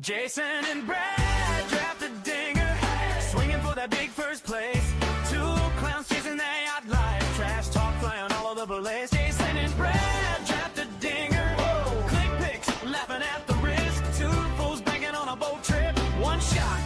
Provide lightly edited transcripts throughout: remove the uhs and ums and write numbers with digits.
Jason and Brad drafted dinger, swinging for that big first place. Two clowns chasing their yacht life, trash talk flying all over the place. Jason and Brad drafted dinger, click picks, laughing at the risk. Two fools banking on a boat trip, one shot,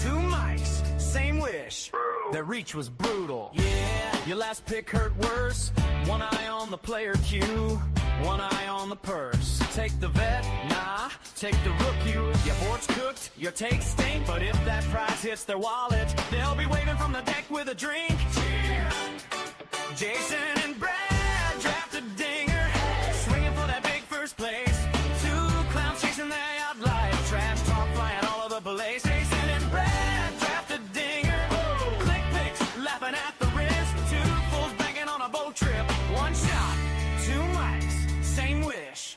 two mics, same wish. Their reach was brutal. Yeah, your last pick hurt worse. One eye on the player queue, one eye on the purse. Take the vet, nah, take the rookie. Your board's cooked, your take stink. But if that prize hits their wallet, they'll be waving from the deck with a drink. Cheers. Jason and Brad drafted dinger, swinging for that big first place. Two clowns chasing their yacht life, trash talk flying all over the place. Jason and Brad drafted dinger, click picks, laughing at the risk. Two fools banking on a boat trip, one shot, two mics, same wish.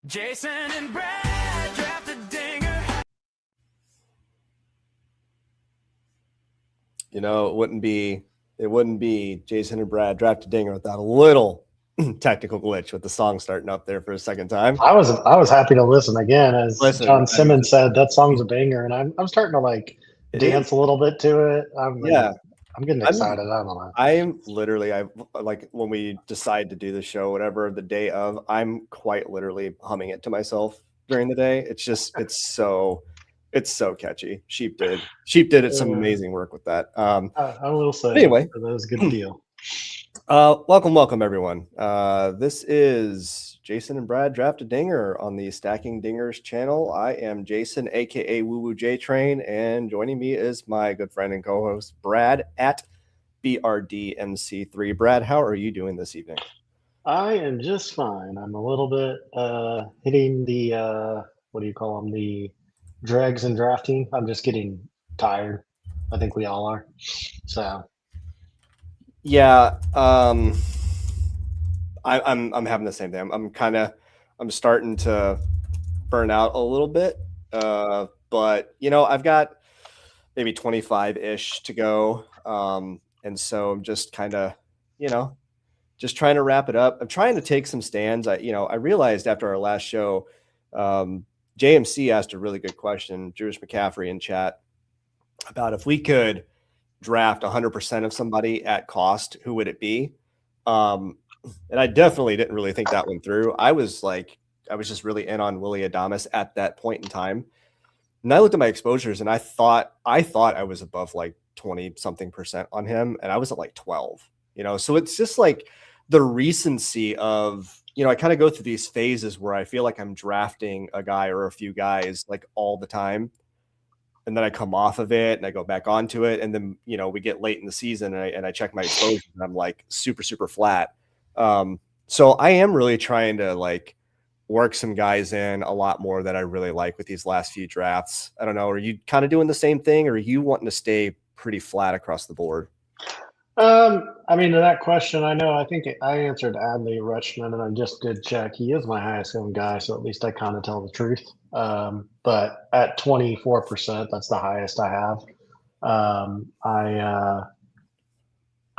Jason and Brad drafted dinger. You know, it wouldn't be Jason and Brad drafted dinger without a little technical glitch with the song starting up there for a second time. I was happy to listen again. As John Simmons said, that song's a banger, and I'm starting to like dance a little bit to it. I'm getting excited. I don't know. I like when we decide to do the show, whatever the day of, I'm quite literally humming it to myself during the day. It's so catchy. Sheep did some amazing work with that. I will say anyway, that was a good deal. Welcome everyone. This is Jason and Brad drafted dinger on the Stacking Dingers channel. I am Jason, aka Woo Woo J Train, and joining me is my good friend and co-host Brad at BRDMC3. Brad, how are you doing this evening? I am just fine. I'm a little bit hitting the what do you call them, the dregs and drafting. I'm just getting tired. I think we all are. So yeah, I'm having the same thing. I'm starting to burn out a little bit, but you know, I've got maybe 25-ish to go, and so I'm just kind of, you know, just trying to wrap it up. I'm trying to take some stands. I realized after our last show, JMC asked a really good question, Jewish McCaffrey in chat, about if we could draft 100% of somebody at cost, who would it be? And I definitely didn't really think that one through. I was just really in on Willie Adames at that point in time. And I looked at my exposures and I thought I was above like 20 something percent on him. And I was at like 12, you know? So it's just like the recency of, you know, I kind of go through these phases where I feel like I'm drafting a guy or a few guys like all the time. And then I come off of it and I go back onto it. And then, you know, we get late in the season and I check my exposure and I'm like super, super flat. So I am really trying to like work some guys in a lot more that I really like with these last few drafts. I don't know. Are you kind of doing the same thing, or are you wanting to stay pretty flat across the board? I mean, to that question, I think I answered Adley Rutschman, and I just did check. He is my highest owned guy, so at least I kind of tell the truth. But at 24%, that's the highest I have.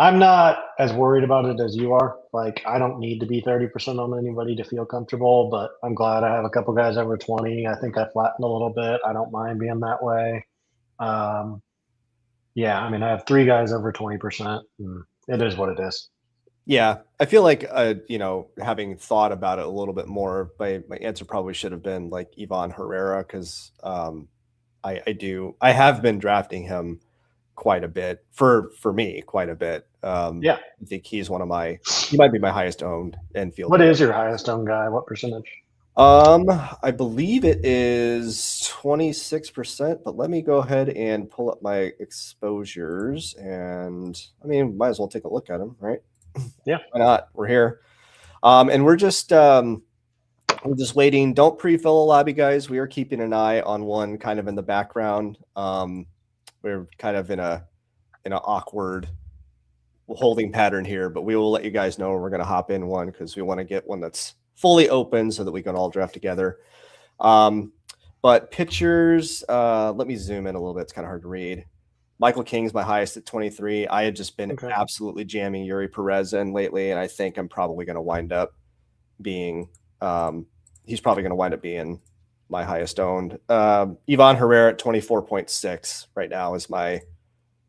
I'm not as worried about it as you are. Like, I don't need to be 30% on anybody to feel comfortable, but I'm glad I have a couple guys over 20. I think I flattened a little bit. I don't mind being that way. Yeah, I mean, I have 3 guys over 20%. It is what it is. Yeah, I feel like, you know, having thought about it a little bit more, my answer probably should have been like Ivan Herrera, because I have been drafting him quite a bit for me, quite a bit. Yeah, I think he might be my highest owned infield. What is your highest owned guy? What percentage? I believe it is 26%, but let me go ahead and pull up my exposures, and I mean, might as well take a look at them, right? Yeah, why not? We're here, and we're just waiting. Don't pre-fill a lobby, guys. We are keeping an eye on one kind of in the background. We're kind of in an awkward holding pattern here, but we will let you guys know we're going to hop in one because we want to get one that's fully open so that we can all draft together. But pitchers, let me zoom in a little bit. It's kind of hard to read. Michael King's my highest at 23. I had just been absolutely jamming Yuri Perez in lately, and I think I'm probably going to wind up being he's probably going to wind up being my highest owned. Ivan Herrera at 24.6 right now is my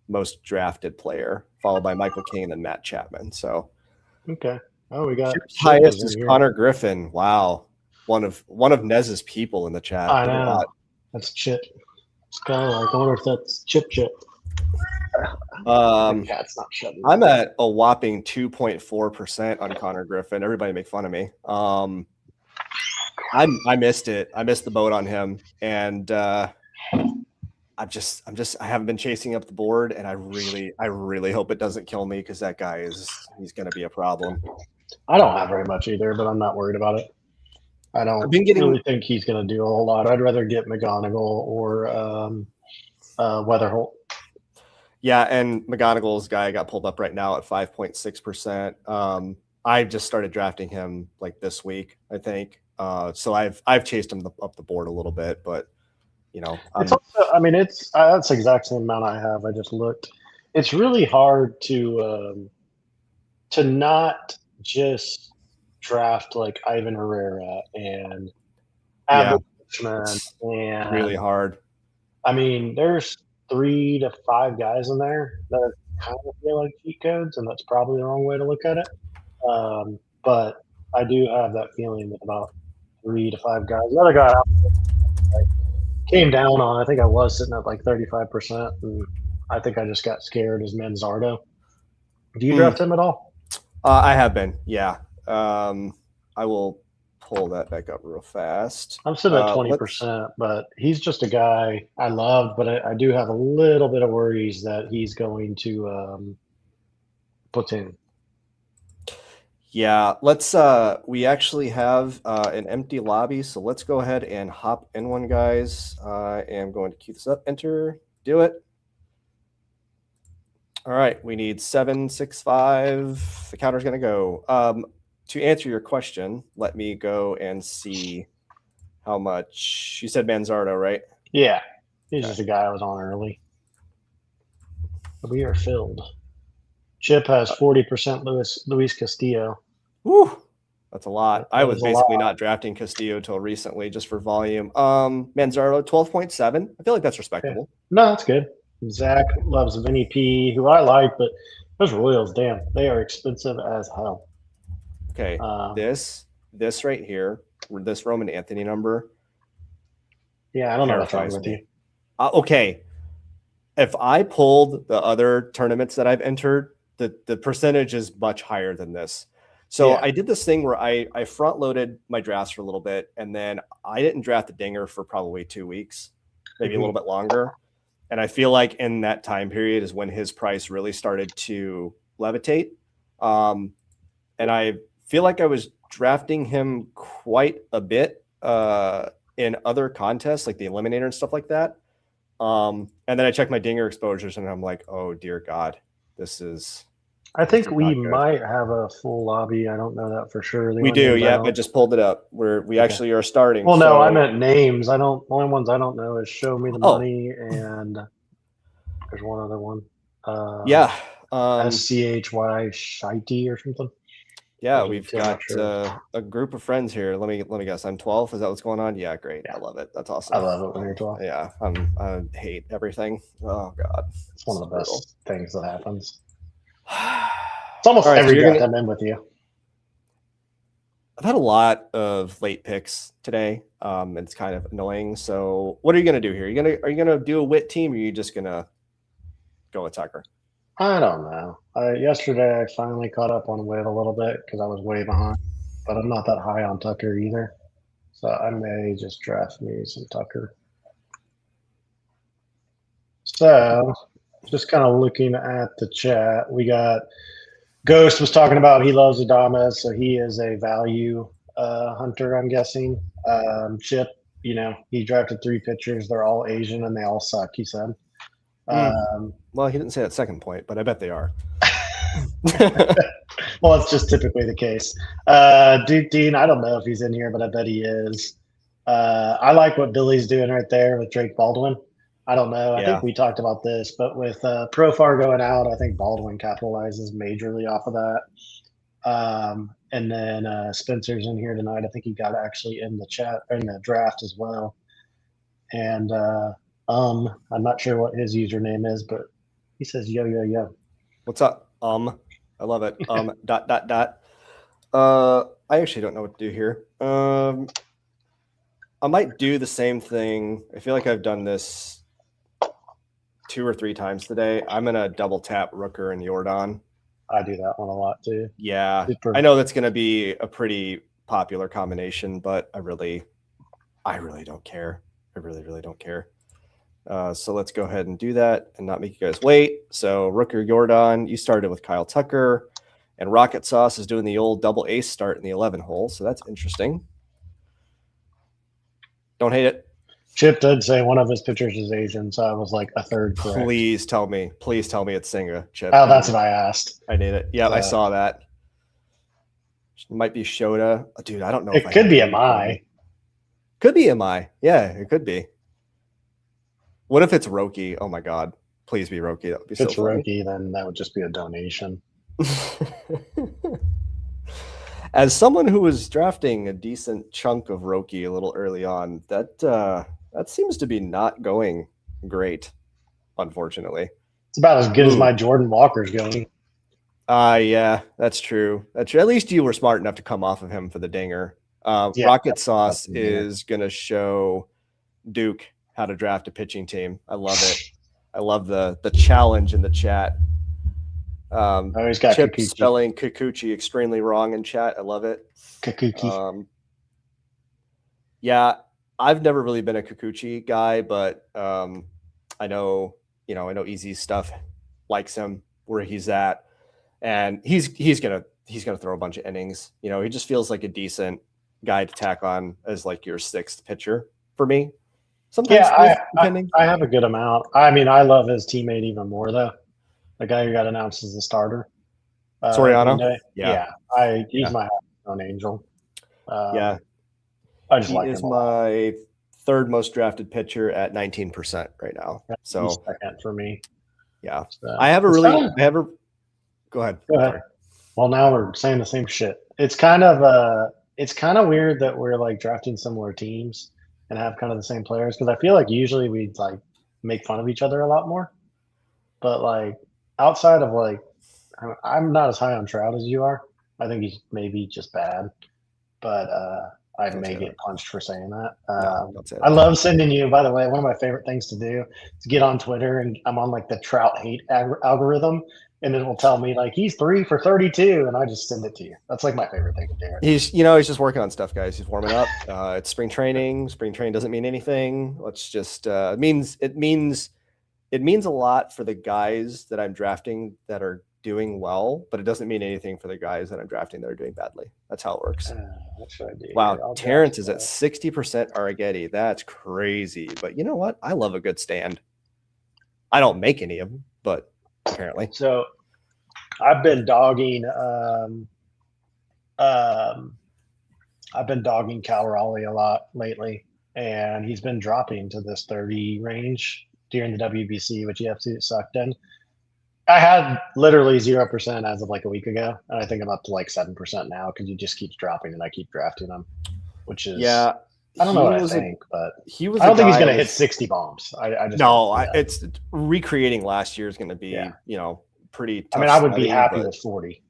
most drafted player, followed by Michael Caine and Matt Chapman. So Okay. Oh, we got Chip's Chip highest in is here. Connor Griffin. Wow. One of Nez's people in the chat. I Look at know. that. That's Chip. It's kind of like, I wonder if that's Chip. Um, The cat's not shutting. I'm at a whopping 2.4% on Connor Griffin. Everybody make fun of me. I missed it. I missed the boat on him, and I haven't been chasing up the board, and I really hope it doesn't kill me because that guy he's going to be a problem. I don't have very much either, but I'm not worried about it. I don't really think he's going to do a whole lot. I'd rather get McGonigal or Weatherholt. Yeah, and McGonigal's guy got pulled up right now at 5.6%. I just started drafting him like this week, I think. So I've chased him up the board a little bit, but you know, it's also, I mean, it's that's the exact same amount I have. I just looked. It's really hard to not just draft like Ivan Herrera and Adley Rutschman and really hard. I mean, there's 3 to 5 guys in there that kind of feel like cheat codes, and that's probably the wrong way to look at it. But I do have that feeling that about 3 to 5 guys. Another guy I came down on. I think I was sitting at like 35%, and I think I just got scared as Manzardo. Do you draft him at all? I have been, yeah. I will pull that back up real fast. I'm sitting at 20%, but he's just a guy I love, but I do have a little bit of worries that he's going to platoon. Yeah, let's we actually have an empty lobby, so let's go ahead and hop in one, guys. I am going to queue this up, enter, do it. All right, we need 765. The counter's gonna go. To answer your question, let me go and see how much you said Manzardo, right? Yeah, he's just a guy I was on early. We are filled. Chip has 40% Luis Castillo. Woo, that's a lot. I was basically not drafting Castillo till recently just for volume. Manzardo 12.7. I feel like that's respectable. No, that's good. Zach loves Vinny P, who I like, but those Royals, damn, they are expensive as hell. Okay, this right here, this Roman Anthony number. Yeah, I don't know what's wrong with you. Okay, if I pulled the other tournaments that I've entered, the percentage is much higher than this. So I did this thing where I front loaded my drafts for a little bit, and then I didn't draft the dinger for probably 2 weeks, maybe a little bit longer. And I feel like in that time period is when his price really started to levitate. And I feel like I was drafting him quite a bit in other contests, like the Eliminator and stuff like that. And then I checked my dinger exposures, and I'm like, oh, dear God, this is... I think we might have a full lobby. I don't know that for sure. We do, yeah. I just pulled it up. We actually are starting. Well, no, I meant names. The only ones I don't know is Show Me the Money, and there's one other one. Yeah. SCHY Shitey or something. Yeah, we've got a group of friends here. Let me guess. I'm 12. Is that what's going on? Yeah, great. Yeah. I love it. That's awesome. I love it when you're 12. Yeah, I hate everything. Oh God, it's one of the best things that happens. It's almost every draft I'm in with you. I've had a lot of late picks today. It's kind of annoying. So, what are you gonna do here? Are you gonna do a wit team, or are you just gonna go with Tucker? I don't know. Yesterday, I finally caught up on Wit a little bit because I was way behind, but I'm not that high on Tucker either. So I may just draft me some Tucker. So just kind of looking at the chat, we got Ghost was talking about he loves Adames, so he is a value hunter, I'm guessing. Chip, he drafted 3 pitchers. They're all Asian and they all suck, he said. Well, he didn't say that second point, but I bet they are. Well, it's just typically the case. Duke Dean, I don't know if he's in here, but I bet he is. I like what Billy's doing right there with Drake Baldwin. I don't know. I think we talked about this, but with Profar going out, I think Baldwin capitalizes majorly off of that. And then Spencer's in here tonight. I think he got actually in the chat in the draft as well. And I'm not sure what his username is, but he says yo yo yo. What's up? I love it. Dot dot dot. I actually don't know what to do here. I might do the same thing. I feel like I've done this 2 or 3 times today. I'm gonna double tap Rooker and Jordan. I do that one a lot too. Yeah, Super. I know that's gonna be a pretty popular combination, but I really don't care. I really don't care. So let's go ahead and do that and not make you guys wait. So Rooker Jordan, you started with Kyle Tucker, and Rocket Sauce is doing the old double ace start in the 11 hole. So that's interesting. Don't hate it. Chip did say one of his pitchers is Asian, so I was like a third correct. Please tell me it's Singa, Chip. Oh, that's what I asked. I need it. Yeah, I saw that. It might be Shota. Dude, I don't know. It could be MI. Could be MI. Yeah, it could be. What if it's Roki? Oh my God. Please be Roki. That would be so funny. If it's Roki, then that would just be a donation. As someone who was drafting a decent chunk of Roki a little early on, that seems to be not going great, unfortunately. It's about as good as my Jordan Walker's going. Yeah, that's true. That's true. At least you were smart enough to come off of him for the dinger. Rocket Sauce is going to show Duke how to draft a pitching team. I love it. I love the challenge in the chat. He's got Chip Kikuchi. spelling Kikuchi extremely wrong in chat. I love it. Kikuchi. Yeah, I've never really been a Kikuchi guy, but I know Easy Stuff likes him where he's at, and he's gonna throw a bunch of innings. He just feels like a decent guy to tack on as like your 6th pitcher for me. Sometimes, depending. I have a good amount. I mean, I love his teammate even more though. The guy who got announced as the starter. Soriano? He's my own angel. Yeah. I just he like is him. My 3rd most drafted pitcher at 19% right now. So he's second for me. Yeah. So, go ahead. Sorry. Well, now we're saying the same shit. It's kind of weird that we're like drafting similar teams and have kind of the same players, because I feel like usually we'd like make fun of each other a lot more. But like outside of like, I'm not as high on Trout as you are. I think he's maybe just bad, but I may get punched for saying that. I love sending you, by the way, one of my favorite things to do is get on Twitter, and I'm on like the Trout hate algorithm, and it will tell me like he's 3 for 32, and I just send it to you. That's like my favorite thing to do. He's just working on stuff, guys. He's warming up. It's spring training. Spring training doesn't mean anything. Let's just it means a lot for the guys that I'm drafting that are doing well, but it doesn't mean anything for the guys that I'm drafting that are doing badly. That's how it works. What should I do? Wow, Terrence is at 60% Arrighetti. That's crazy. But you know what? I love a good stand. I don't make any of them, but apparently. So I've been dogging Cal Raleigh a lot lately, and he's been dropping to this 30 range during the WBC, which he absolutely sucked in. I had literally 0% as of like a week ago, and I think I'm up to like 7% now because he just keeps dropping, and I keep drafting him, which is I don't know what I think, but I don't think he's going to hit 60 bombs. It's recreating last year is going to be pretty tough. I mean, I would be happy with 40.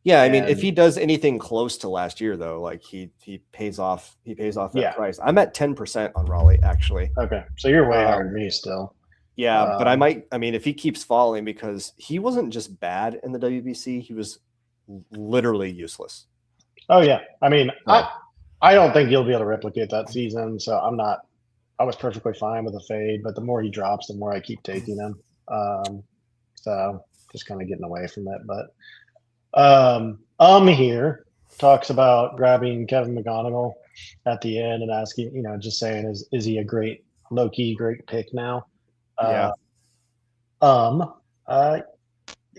Yeah, I mean, if he does anything close to last year, though, like he pays off that price. I'm at 10% on Raleigh, actually. Okay, so you're way higher than me still. Yeah, but if he keeps falling, because he wasn't just bad in the WBC, he was literally useless. Oh yeah, I mean, I don't think he'll be able to replicate that season. So I was perfectly fine with the fade, but the more he drops, the more I keep taking him. So just kind of getting away from it. But here talks about grabbing Kevin McGonigal at the end and asking, just saying, is he a low-key great pick now? Yeah. I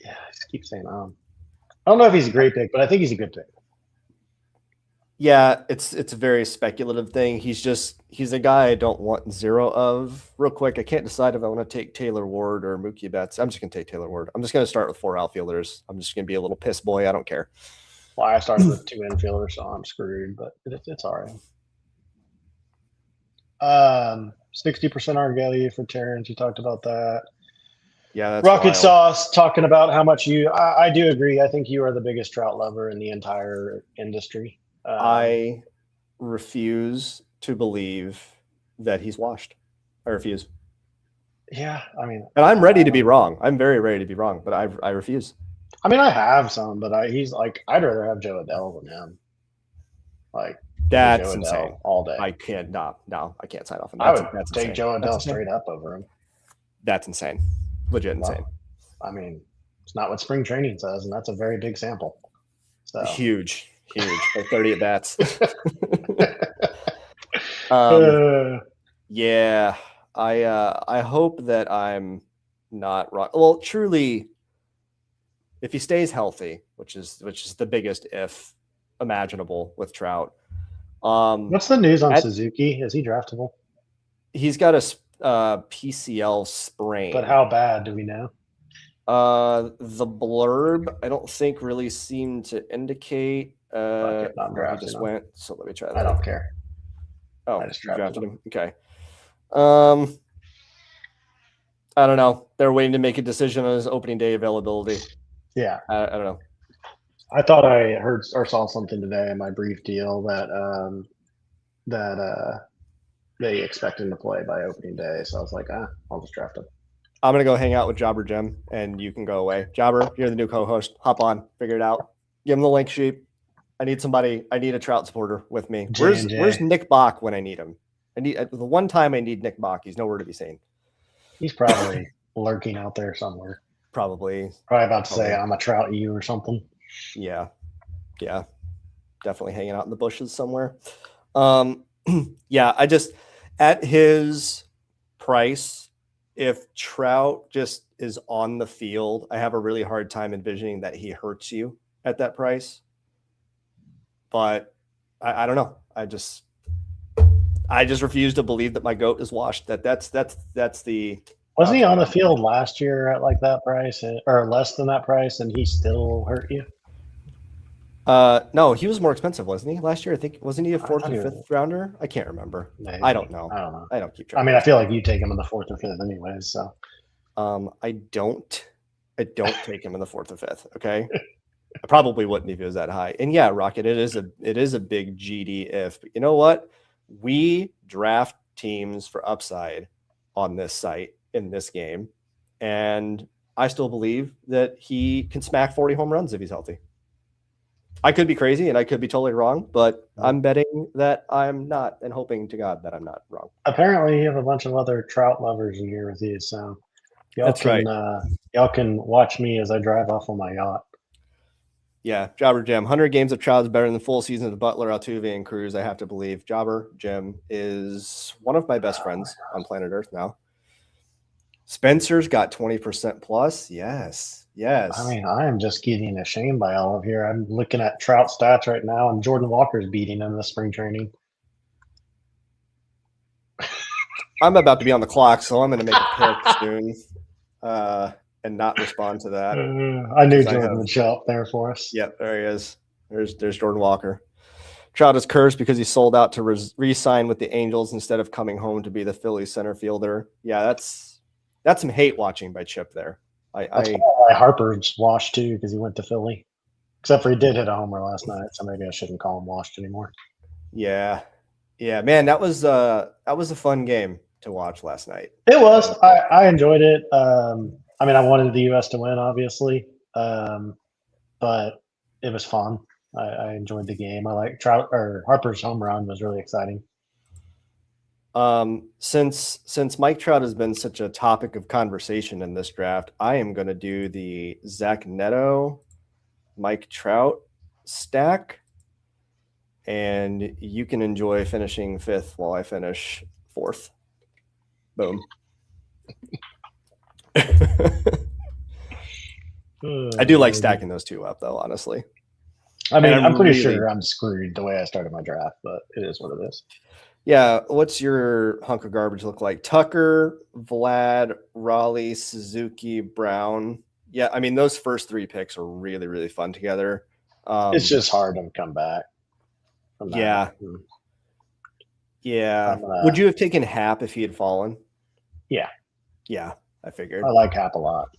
just keep saying I don't know if he's a great pick, but I think he's a good pick. Yeah, it's a very speculative thing. He's a guy I don't want 0 of. Real quick, I can't decide if I want to take Taylor Ward or Mookie Betts. I'm just gonna take Taylor Ward. I'm just gonna start with 4 outfielders. I'm just gonna be a little piss boy. I don't care. Well, I started with 2 infielders, so I'm screwed, but it's all right. 60% Argelia for Terrence. You talked about that. Yeah, that's Rocket wild. Sauce talking about how much I do agree. I think you are the biggest Trout lover in the entire industry. I refuse to believe that he's washed. I refuse. Yeah, I mean, And I'm ready to be wrong. I'm very ready to be wrong, but I refuse. I mean, I have some, but he's like, I'd rather have Joe Adele than him. Like, That's Joe insane. Adele all day. I can't. No, I can't sign off on that. I would That's take insane. Joe Adele That's insane. straight up over him. That's insane. Legit insane. Well, I mean, it's not what spring training says, and that's a very big sample. So Huge. Like 30 at bats. Yeah, I hope that I'm not wrong. Well, truly, if he stays healthy, which is the biggest if imaginable with Trout. What's the news on Suzuki? Is he draftable? He's got a PCL sprain. But how bad do we know? The blurb I don't think really seemed to indicate. Not he just went. So let me try that. I don't care. Oh, I just drafted him. Okay. I don't know. They're waiting to make a decision on his opening day availability. Yeah. I don't know. I thought I heard or saw something today in my brief deal that they expect him to play by opening day. So I was like, I'll just draft him. I'm gonna go hang out with Jobber Jim, and you can go away. Jobber, you're the new co-host. Hop on, figure it out. Give him the link sheet. I need somebody. I need a Trout supporter with me. Where's Nick Bach when I need him? I need the one time I need Nick Bach. He's nowhere to be seen. He's probably lurking out there somewhere. Probably about to say I'm a Trout you or something. Yeah. Definitely hanging out in the bushes somewhere. Yeah, I just at his price, if Trout just is on the field, I have a really hard time envisioning that he hurts you at that price. But I don't know. I just refuse to believe that my goat is washed. That's the. Wasn't he on the field last year at like that price or less than that price, and he still hurt you? No, he was more expensive, wasn't he? Last year, I think wasn't he a 4th or 5th rounder? I can't remember. Maybe. I don't know. I don't keep track. I mean, I feel like you take him in the 4th or 5th anyways. So. I don't take him in the 4th or 5th. Okay. I probably wouldn't if it was that high. And yeah, Rocket, it is a big GD if. But you know what? We draft teams for upside on this site in this game, and I still believe that he can smack 40 home runs if he's healthy. I could be crazy and I could be totally wrong, but I'm betting that I'm not, and hoping to God that I'm not wrong. Apparently, you have a bunch of other Trout lovers in here with you, so y'all can watch me as I drive off on my yacht. Yeah, Jobber Jim. 100 games of Trout is better than the full season of Butler, Altuve, and Cruz. I have to believe. Jobber Jim is one of my best friends on planet Earth now. Spencer's got 20% plus. Yes. I mean, I am just getting ashamed by all of here. I'm looking at Trout stats right now, and Jordan Walker's beating him in the spring training. I'm about to be on the clock, so I'm going to make a pick soon and not respond to that. I knew Jordan would show up there for us. Yep, there he is. There's Jordan Walker. Trout is cursed because he sold out to re-sign with the Angels instead of coming home to be the Phillies center fielder. Yeah, that's some hate watching by Chip there. That's why Harper's washed too, because he went to Philly. Except for he did hit a homer last night, so maybe I shouldn't call him washed anymore. Yeah, man, that was a fun game to watch last night. It was. I enjoyed it. I mean, I wanted the U.S. to win, obviously, but it was fun. I enjoyed the game. I like Harper's home run was really exciting. Since Mike Trout has been such a topic of conversation in this draft, I am going to do the Zach Neto, Mike Trout stack, and you can enjoy finishing 5th while I finish 4th. Boom. I do like stacking those two up, though, honestly. I mean, I'm pretty sure I'm screwed the way I started my draft, but it is what it is. Yeah, what's your hunk of garbage look like? Tucker, Vlad, Raleigh, Suzuki, Brown. Yeah, I mean, those first 3 picks are really, really fun together. It's just hard to come back from that. Yeah. Yeah. I'm gonna- Would you have taken Hap if he had fallen? Yeah. Yeah, I figured. I like Hap a lot.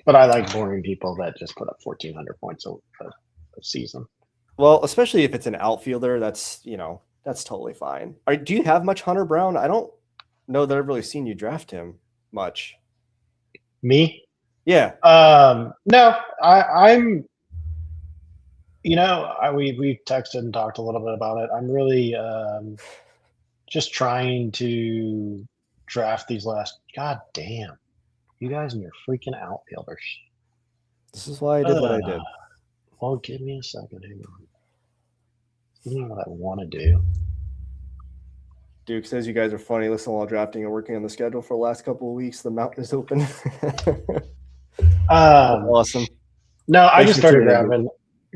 But I like boring people that just put up 1,400 points a season. Well, especially if it's an outfielder, that's totally fine. Do you have much Hunter Brown? I don't know that I've really seen you draft him much. Me? Yeah. No, I'm. We texted and talked a little bit about it. I'm really just trying to draft these last. God damn, you guys and your freaking outfielders. This is why I did what I did. Well, give me a second. Hang on. You know what I want to do. Duke says you guys are funny. Listen, while drafting and working on the schedule for the last couple of weeks, the mountain is open. Awesome. No, I just started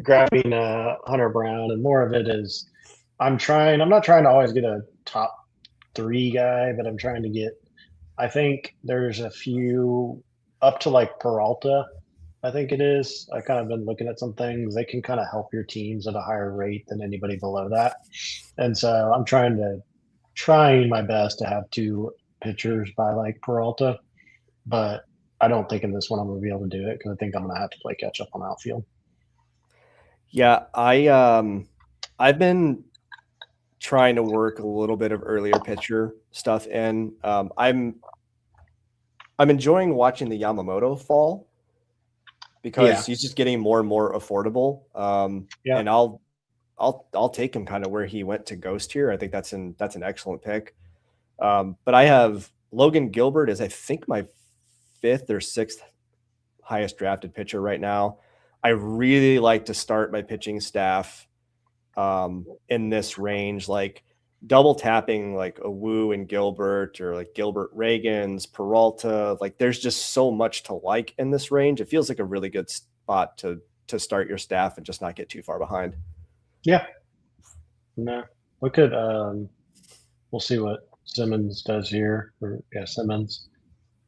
grabbing Hunter Brown, and more of it is I'm not trying to always get a top 3 guy, but I'm trying to get. I think there's a few up to like Peralta. I think it is. I kind of been looking at some things. They can kind of help your teams at a higher rate than anybody below that. And so I'm trying my best to have 2 pitchers by like Peralta, but I don't think in this one I'm going to be able to do it because I think I'm going to have to play catch up on outfield. Yeah, I've been trying to work a little bit of earlier pitcher stuff in. I'm enjoying watching the Yamamoto fall because he's just getting more and more affordable. And I'll take him kind of where he went to Ghost here. I think that's an excellent pick. But I have Logan Gilbert as I think my 5th or 6th highest drafted pitcher right now. I really like to start my pitching staff in this range, like double tapping like a Wu and Gilbert or like Gilbert Reagans, Peralta. Like there's just so much to like in this range. It feels like a really good spot to start your staff and just not get too far behind. Yeah. No. Look at we'll see what Simmons does here. Simmons.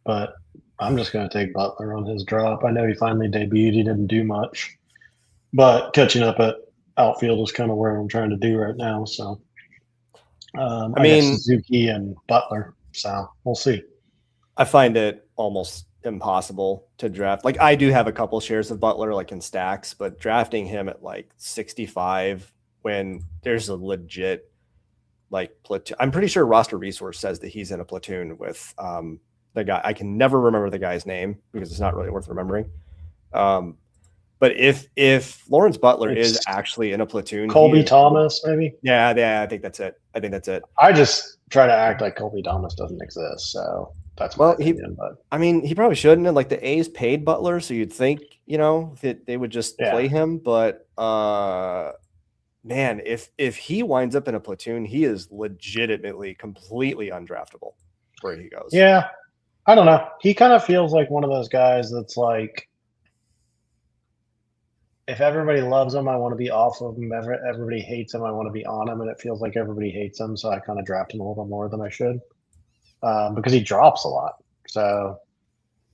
But I'm just going to take Butler on his drop. I know he finally debuted. He didn't do much. But catching up at outfield is kind of where I'm trying to do right now. So, I mean, Suzuki and Butler. So we'll see. I find it almost impossible to draft. Like I do have a couple shares of Butler like in stacks, but drafting him at like 65 when there's a legit like platoon. I'm pretty sure Roster Resource says that he's in a platoon with the guy. I can never remember the guy's name because it's not really worth remembering. But if Lawrence Butler is actually in a platoon, Colby Thomas, maybe. Yeah, I think that's it. I just try to act like Colby Thomas doesn't exist. So that's my opinion. I mean, he probably shouldn't. And like the A's paid Butler, so you'd think that they would just play him. But man, if he winds up in a platoon, he is legitimately completely undraftable where he goes. Yeah, I don't know. He kind of feels like one of those guys that's like, if everybody loves him, I want to be off of him. Everybody hates him, I want to be on him. And it feels like everybody hates him, so I kind of draft him a little bit more than I should because he drops a lot. So,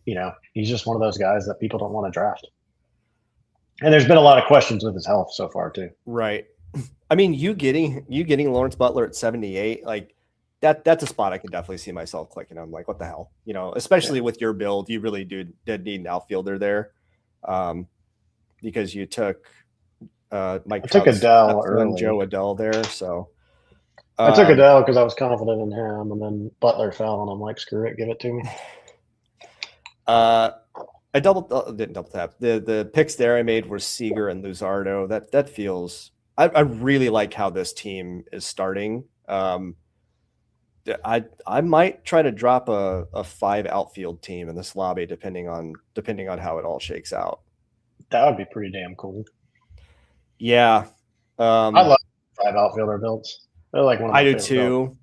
he's just one of those guys that people don't want to draft. And there's been a lot of questions with his health so far too. Right. I mean, you getting Lawrence Butler at 78, like that's a spot I can definitely see myself clicking. I'm like, what the hell? Especially with your build, you really did need an outfielder there. Because you took Mike Trout, Adele early. Joe Adele there. So I took Adele because I was confident in him, and then Butler fell, and I'm like, screw it, give it to me. I didn't double tap. The picks there I made were Seager and Luzardo. That feels. I really like how this team is starting. I might try to drop a 5 outfield team in this lobby depending on how it all shakes out. That would be pretty damn cool. Yeah. I love 5 outfielder builds. They're like one of my favorite too.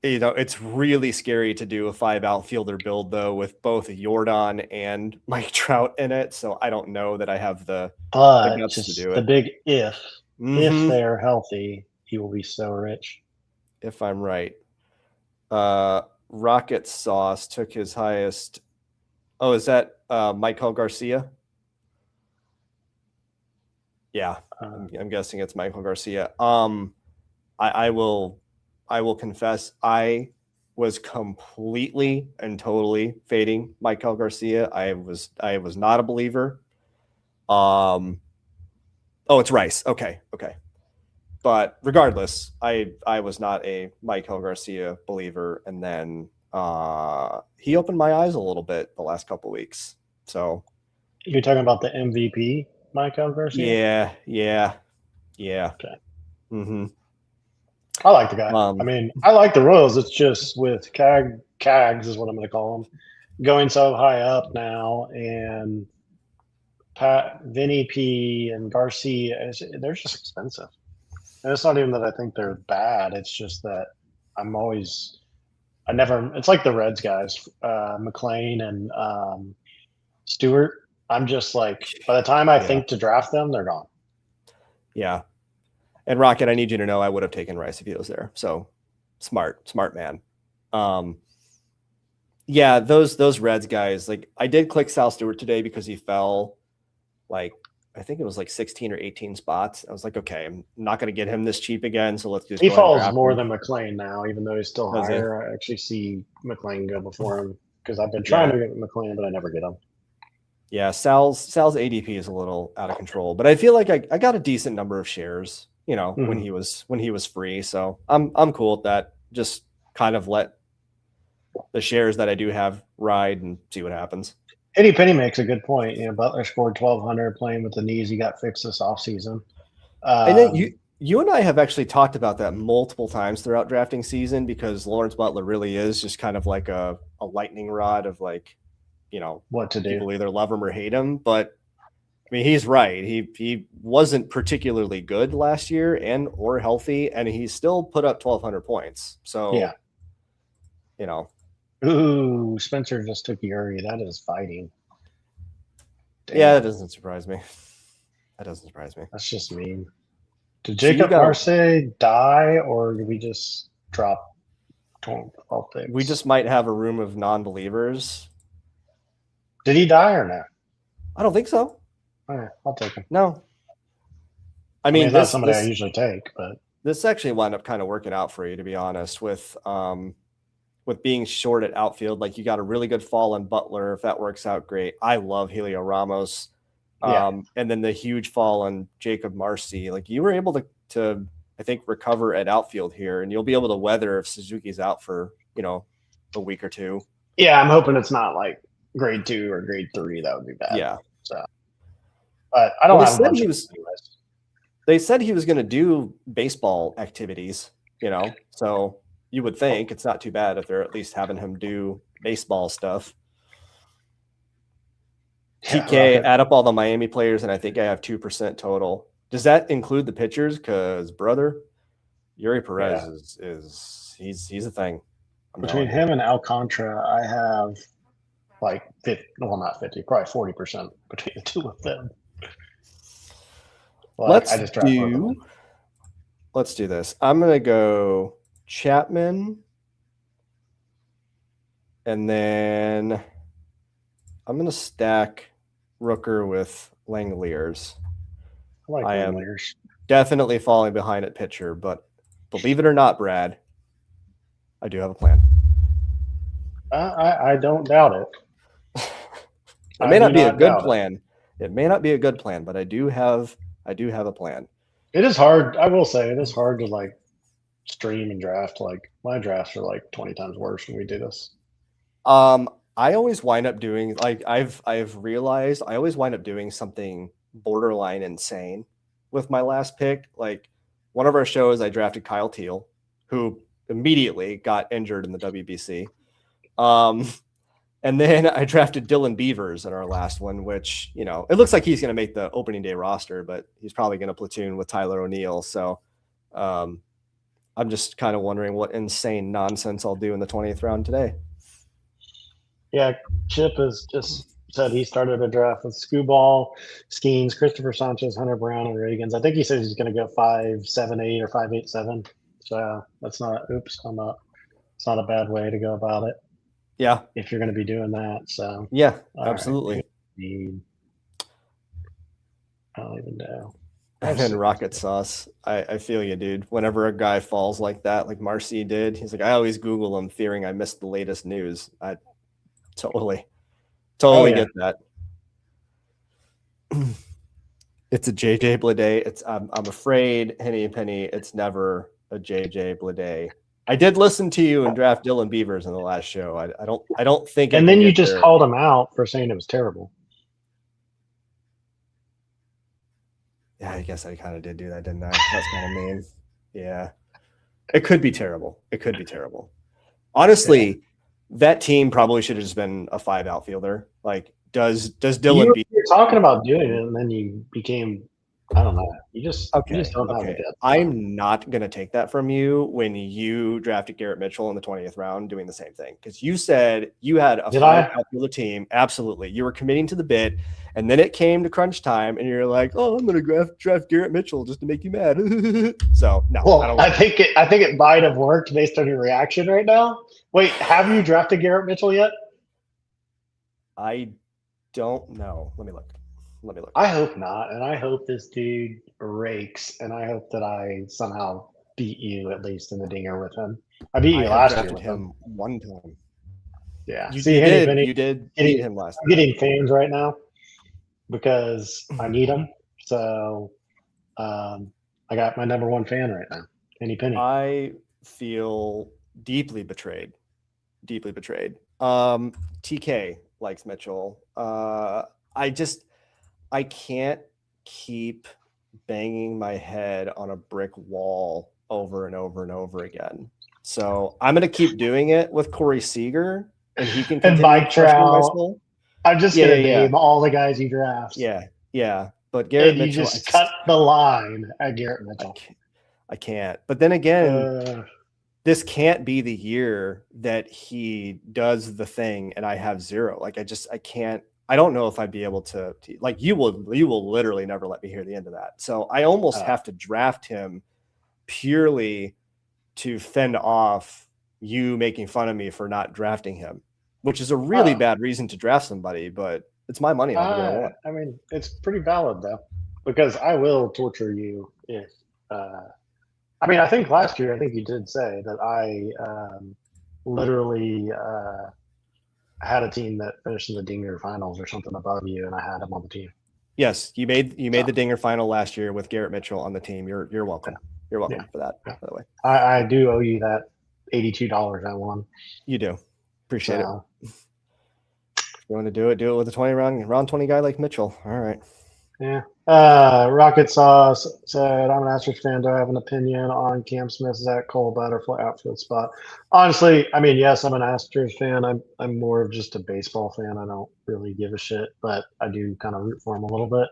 Builds. It's really scary to do a 5 outfielder build though with both Jordan and Mike Trout in it. So I don't know that I have the guts to do it. The big if they are healthy, he will be so rich. If I'm right. Rocket Sauce took his highest. Oh, is that Michael Garcia? Yeah, I'm guessing it's Michael Garcia. I will confess I was completely and totally fading Michael Garcia. I was not a believer. Oh, it's Rice. Okay. But regardless, I was not a Michael Garcia believer, and then he opened my eyes a little bit the last couple weeks. So You're talking about the MVP, Michael Garcia? yeah. Okay. Mm-hmm. I like the guy. I mean, I like the Royals. It's just with Cags is what I'm going to call them, going so high up now, and Vinny P and Garcia, they're just expensive. And it's not even that I think they're bad. It's just that it's like the Reds guys, McLean and Stewart. I'm just like, by the time I think to draft them, they're gone. Yeah. And Rocket, I need you to know I would have taken Rice if he was there. So smart man. Yeah, those Reds guys, like I did click Sal Stewart today because he fell like I think it was like 16 or 18 spots. I was like, okay, I'm not going to get him this cheap again. So let's just he falls more than McLean now, even though he's still higher. I actually see McLean go before him because I've been trying to get McLean, but I never get him. Yeah, Sal's ADP is a little out of control, but I feel like I got a decent number of shares, when he was free. So I'm cool with that. Just kind of let the shares that I do have ride and see what happens. Eddie Penny makes a good point. Butler scored 1,200 playing with the knees he got fixed this offseason. And then you and I have actually talked about that multiple times throughout drafting season because Lawrence Butler really is just kind of like a lightning rod of like, what to do. People either love him or hate him. But I mean, he's right. He wasn't particularly good last year or healthy, and he still put up 1,200 points. So yeah, Ooh, Spencer just took Yuri. That is fighting. Damn. Yeah, that doesn't surprise me. That's just mean. Did Jacob Arce die, or did we just drop 12 picks? We just might have a room of non-believers. Did he die or not? I don't think so. All right, I'll take him. No. I mean, that's somebody I usually take, but this actually wound up kind of working out for you, to be honest, with being short at outfield. Like you got a really good fall in Butler. If that works out, great. I love Helio Ramos. And then the huge fall on Jacob Marcy. Like you were able to I think recover at outfield here, and you'll be able to weather if Suzuki's out for, a week or two. Yeah, I'm hoping it's not like grade 2 or grade 3. That would be bad. Yeah. So, but I don't have much. They said he was going to do baseball activities, so you would think it's not too bad if they're at least having him do baseball stuff. TK, add up all the Miami players, and I think I have 2% total. Does that include the pitchers? Because, brother, Yuri Perez he's a thing. Between him and Alcantara, I have like 50, well, not 50, probably 40% between the two of them. Let's do this. I'm going to go Chapman, and then I'm going to stack Rooker with Langoliers. I am definitely falling behind at pitcher, but believe it or not, Brad, I do have a plan. I don't doubt it. It may not be a good plan. It may not be a good plan, but I do have a plan. It is hard. I will say it is hard to like stream and draft. Like my drafts are like 20 times worse when we do this. I always wind up doing like I've realized I always wind up doing something borderline insane with my last pick. Like one of our shows, I drafted Kyle Teal, who immediately got injured in the WBC. And then I drafted Dylan Beavers in our last one, which, it looks like he's going to make the opening day roster, but he's probably going to platoon with Tyler O'Neill. So I'm just kind of wondering what insane nonsense I'll do in the 20th round today. Yeah, Chip has just said he started a draft with Scooball, Skeens, Christopher Sanchez, Hunter Brown, and Reagans. I think he says he's going to go 5.78 or 5.87. So that's not it's not a bad way to go about it. Yeah. If you're going to be doing that. So yeah, absolutely. Right. I don't even know. And then Rocket Sauce. I feel you, dude. Whenever a guy falls like that, like Marcy did, he's like, I always Google him fearing I missed the latest news. I totally get that. It's a JJ Blade. I'm afraid, Henny and Penny, it's never a JJ Blade. I did listen to you and draft Dylan Beavers in the last show. I don't think. And then you just called him out for saying it was terrible. Yeah, I guess I kind of did do that, didn't I? That's kind of mean. Yeah, it could be terrible. It could be terrible. Honestly, that team probably should have just been a 5 outfielder. Like, does Dylan? You're talking about doing it, and then you became. I don't know. You just don't have it yet. I'm not going to take that from you when you drafted Garrett Mitchell in the 20th round doing the same thing. Because you said you had a 5 outfielder team. Absolutely. You were committing to the bid. And then it came to crunch time, and you're like, oh, I'm going to draft Garrett Mitchell just to make you mad. So, no. Well, I think it might have worked based on your reaction right now. Wait, have you drafted Garrett Mitchell yet? I don't know. Let me look. I hope not, and I hope this dude rakes, and I hope that I somehow beat you at least in the dinger with him. I beat you last year with him one time. Yeah, you did beat him last time. I'm getting fans right now because I need them. So I got my number 1 fan right now, Penny Penny. I feel deeply betrayed. TK likes Mitchell. I can't keep banging my head on a brick wall over and over and over again. So I'm going to keep doing it with Corey Seager, and he can and Mike Trout. I'm just going to name all the guys you draft. Yeah. But Garrett Mitchell, you just cut the line at Garrett Mitchell. I can't. But then again, this can't be the year that he does the thing and I have 0. Like I can't. I don't know if I'd be able to like you will literally never let me hear the end of that. So I almost have to draft him purely to fend off you making fun of me for not drafting him, which is a really bad reason to draft somebody, but it's my money. I mean, it's pretty valid though, because I will torture you if I think last year, you did say that I literally had a team that finished in the Dinger finals or something above you, and I had him on the team. Yes, you made the Dinger final last year with Garrett Mitchell on the team. You're welcome. You're welcome for that. By the way, I do owe you that $82 I won. You do. Appreciate it. If you want to do it with a round 20 guy like Mitchell. All right. Yeah. Rocket Sauce said, I'm an Astros fan. Do I have an opinion on Cam Smith, Zach Cole, butterfly outfield spot? Honestly, I mean, yes, I'm an Astros fan. I'm more of just a baseball fan. I don't really give a shit, but I do kind of root for him a little bit.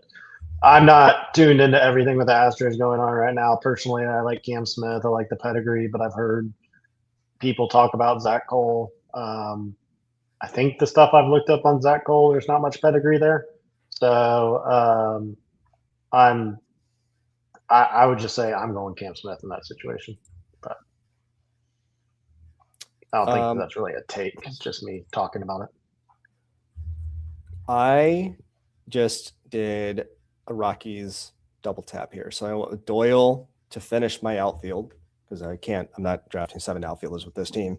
I'm not tuned into everything with the Astros going on right now. Personally, I like Cam Smith. I like the pedigree, but I've heard people talk about Zach Cole. I think the stuff I've looked up on Zach Cole, there's not much pedigree there. So I would just say I'm going Cam Smith in that situation, but I don't think that's really a take. It's just me talking about it. I just did a Rockies double tap here. So I went with Doyle to finish my outfield because I'm not drafting 7 outfielders with this team,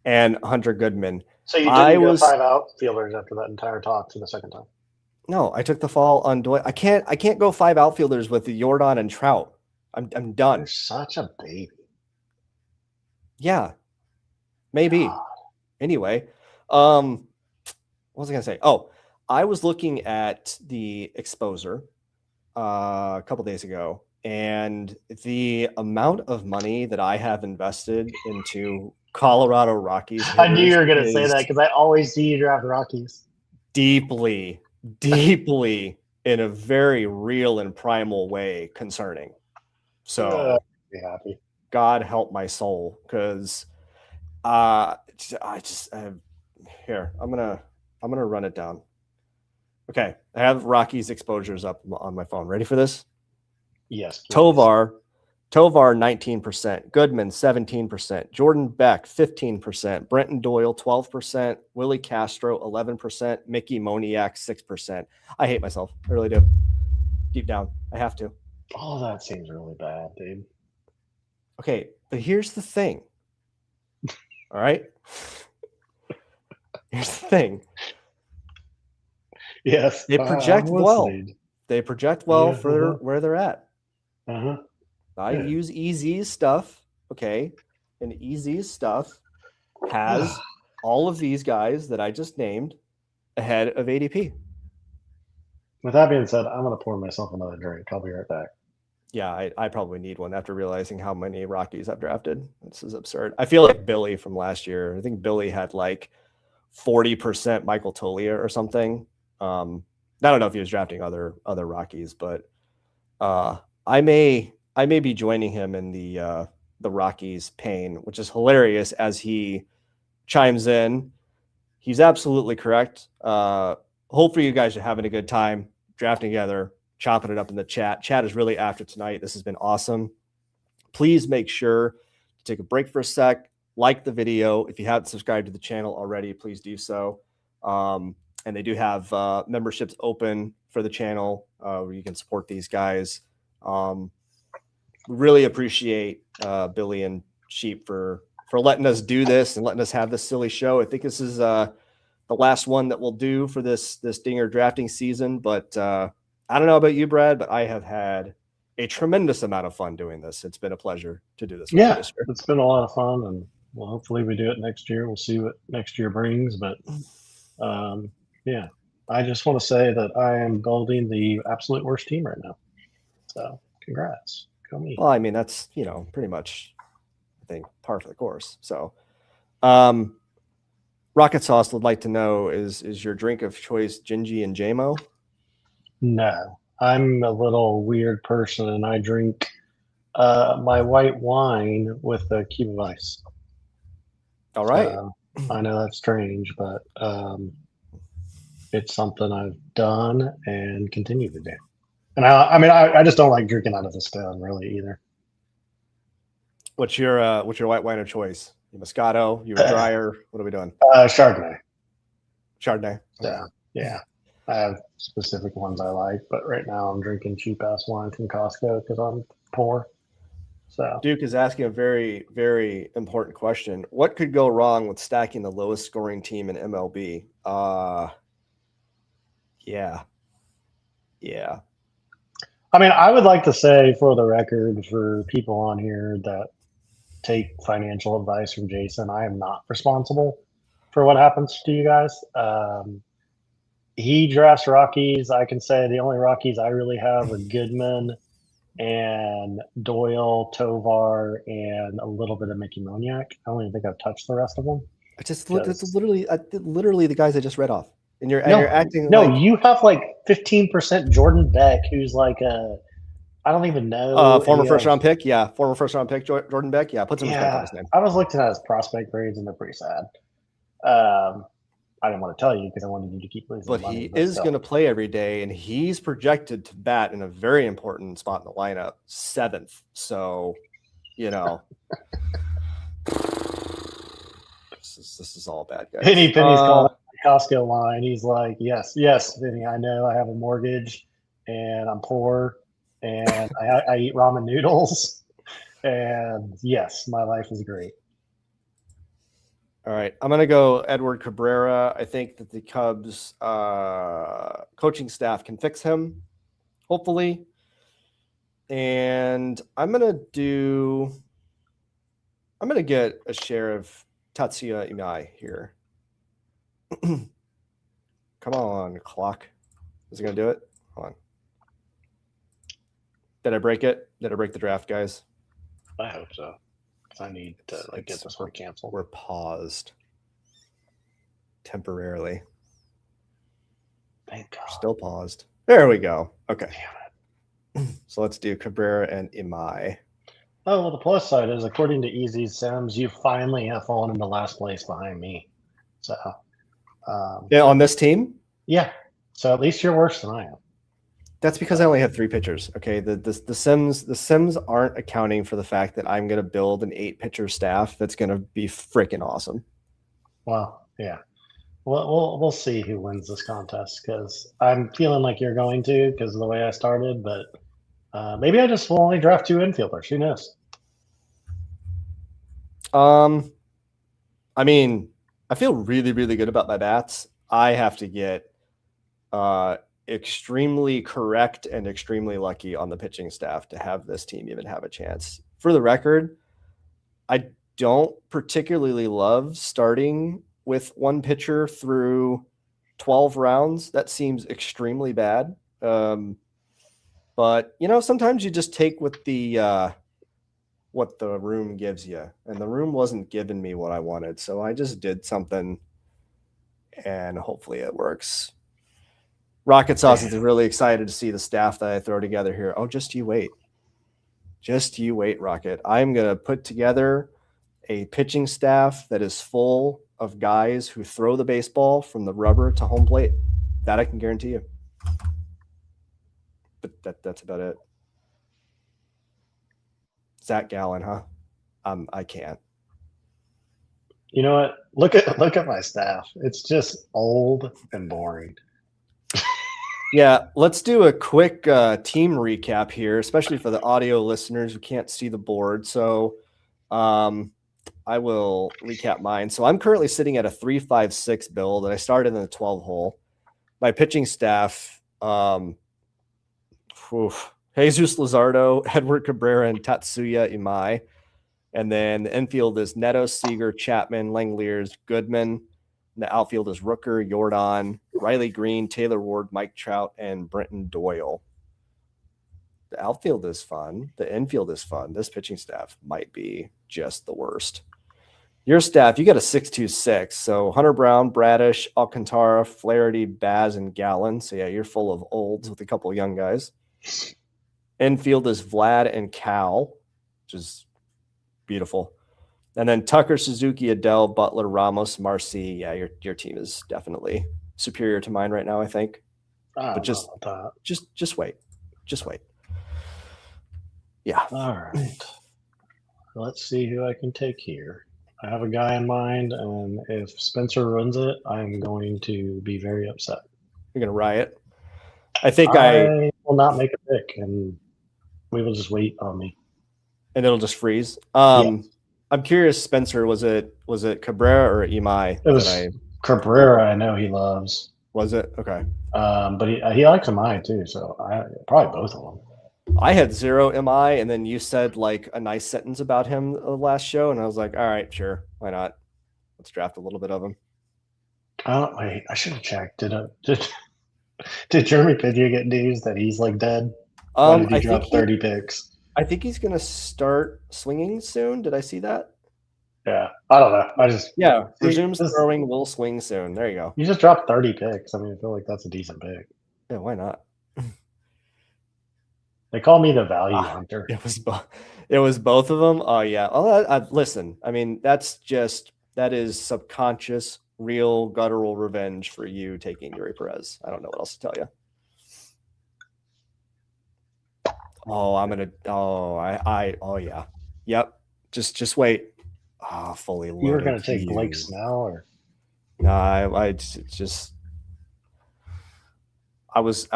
and Hunter Goodman. So you didn't go 5 outfielders after that entire talk for the second time? No, I took the fall on Doyle. I can't go 5 outfielders with Jordan and Trout. I'm done. You're such a baby. Yeah, maybe. God. Anyway, what was I gonna say? Oh, I was looking at the exposer a couple days ago, and the amount of money that I have invested into Colorado Rockies. I knew you were going to say that because I always see you draft Rockies. Deeply in a very real and primal way concerning. So be happy. God help my soul, because here I'm gonna run it down. Okay, I have Rockies exposures up on my phone. Ready for this? Yes. Please. Tovar 19%, Goodman 17%, Jordan Beck 15%, Brenton Doyle 12%, Willie Castro 11%, Mickey Moniak 6%. I hate myself. I really do. Deep down, I have to. All of that seems really bad, dude. Okay, but here's the thing. All right? Here's the thing. Yes. They project well. listening. They project well Yeah, for where they're at. Uh-huh. I Yeah. use EZ's stuff, okay? And EZ's stuff has all of these guys that I just named ahead of ADP. With that being said, I'm going to pour myself another drink. I'll be right back. Yeah, I probably need one after realizing how many Rockies I've drafted. This is absurd. I feel like Billy from last year. I think Billy had like 40% Michael Tolia or something. I don't know if he was drafting other Rockies, but I may be joining him in the Rockies pain, which is hilarious as he chimes in. He's absolutely correct. Hopefully you guys are having a good time drafting together, chopping it up in the chat. Chat is really after tonight. This has been awesome. Please make sure to take a break for a sec, like the video. If you haven't subscribed to the channel already, please do so. And they do have memberships open for the channel where you can support these guys. Really appreciate Billy and Sheep for letting us do this and letting us have this silly show. I think this is the last one that we'll do for this Dinger drafting season. But I don't know about you, Brad, but I have had a tremendous amount of fun doing this. It's been a pleasure to do this. Yeah, it's been a lot of fun, and well, hopefully we do it next year. We'll see what next year brings. But yeah, I just want to say that I am building the absolute worst team right now. So congrats. Go me. Well, I mean, that's, pretty much, I think, par for the course. So Rocket Sauce would like to know, is your drink of choice Gingy and JMO? No, I'm a little weird person, and I drink my white wine with a cube of ice. All right. I know that's strange, but it's something I've done and continue to do. And I just don't like drinking out of the stone really either. What's your white wine of choice? You Moscato, you Dryer, what are we doing? Chardonnay. Chardonnay. Yeah. I have specific ones I like, but right now I'm drinking cheap ass wine from Costco because I'm poor. So Duke is asking a very, very important question. What could go wrong with stacking the lowest scoring team in MLB? Yeah. I mean, I would like to say for the record, for people on here that take financial advice from Jason, I am not responsible for what happens to you guys. He drafts Rockies. I can say the only Rockies I really have are Goodman and Doyle, Tovar, and a little bit of Mickey Moniak. I don't even think I've touched the rest of them. It's literally the guys I just read off. And you're acting you have like 15% Jordan Beck, who's like I don't even know. Former first round pick. Yeah. Former first round pick, Jordan Beck. Yeah. Put some respect on his name. I was looking at his prospect grades and they're pretty sad. I didn't want to tell you because I wanted you to keep losing but money. He is going to play every day, and he's projected to bat in a very important spot in the lineup, 7th. So, this is all bad, guys. Penny's calling the Costco line. He's like, yes, Vinny, I know I have a mortgage and I'm poor and I eat ramen noodles. And yes, my life is great. All right. I'm going to go Edward Cabrera. I think that the Cubs coaching staff can fix him, hopefully. And I'm going to get a share of Tatsuya Imai here. Come on, clock. Is it going to do it? Hold on. Did I break it? Did I break the draft, guys? I hope so. I need to get this one canceled. We're paused temporarily. Thank God. We're still paused. There we go. Okay. Damn it. So let's do Cabrera and Imai. Oh, well, the plus side is, according to Easy Sims, you finally have fallen into last place behind me. So, yeah, on this team? Yeah. So at least you're worse than I am. That's because I only have 3 pitchers. Okay. The Sims aren't accounting for the fact that I'm going to build an 8-pitcher staff that's going to be freaking awesome. Well, yeah. We'll see who wins this contest because I'm feeling like you're going to because of the way I started, but Maybe I just will only draft 2 infielders. Who knows? I mean, I feel really, really good about my bats. I have to get extremely correct and extremely lucky on the pitching staff to have this team even have a chance. For the record, I don't particularly love starting with one pitcher through 12 rounds. That seems extremely bad. But sometimes you just take what the room gives you, and the room wasn't giving me what I wanted, so I just did something, and hopefully it works. Rocket Sauce is really excited to see the staff that I throw together here. Oh, just you wait. Just you wait, Rocket. I'm going to put together a pitching staff that is full of guys who throw the baseball from the rubber to home plate. That I can guarantee you. But that's about it. Zach Gallen, huh? I can't. You know what? Look at my staff. It's just old and boring. Yeah, let's do a quick team recap here, especially for the audio listeners who can't see the board. So I will recap mine. So I'm currently sitting at a 3-5-6 build, and I started in the 12 hole. My pitching staff, Jesus Luzardo, Edward Cabrera, and Tatsuya Imai. And then the infield is Neto, Seager, Chapman, Langeliers, Goodman. And the outfield is Rooker, Jordan, Riley Green, Taylor Ward, Mike Trout, and Brenton Doyle. The outfield is fun. The infield is fun. This pitching staff might be just the worst. Your staff, you got a 6-2-6. So Hunter Brown, Bradish, Alcantara, Flaherty, Baz, and Gallen. So yeah, you're full of olds with a couple of young guys. Infield is Vlad and Cal, which is beautiful. And then Tucker, Suzuki, Adele, Butler, Ramos, Marcy. Yeah, your team is definitely superior to mine right now, I think. But just wait. Just wait. Yeah. All right. Let's see who I can take here. I have a guy in mind, and if Spencer runs it, I'm going to be very upset. You're gonna riot. I think I will not make a pick, and we will just wait on me. And it'll just freeze. Yeah. I'm curious, Spencer, was it Cabrera or Imai? It was Cabrera. I know he loves. Was it? Okay. But he likes Imai too, so probably both of them. I had 0 MI, and then you said like a nice sentence about him the last show, and I was like, all right, sure, why not? Let's draft a little bit of him. Wait, I should have checked. Did Jeremy Pidgeot get news that he's like dead? Why did he drop 30 picks? I think he's gonna start swinging soon. Did I see that? Yeah, I don't know. Resumes throwing, will swing soon. There you go. You just dropped 30 picks. I mean, I feel like that's a decent pick. Yeah, why not? They call me the value hunter. It was both of them. Oh yeah. Oh, listen. I mean, that is subconscious, real guttural revenge for you taking Yuri Perez. I don't know what else to tell you. Oh, yeah. Yep. Just wait. Fully loaded. You were gonna take Blake Snell, or no? I was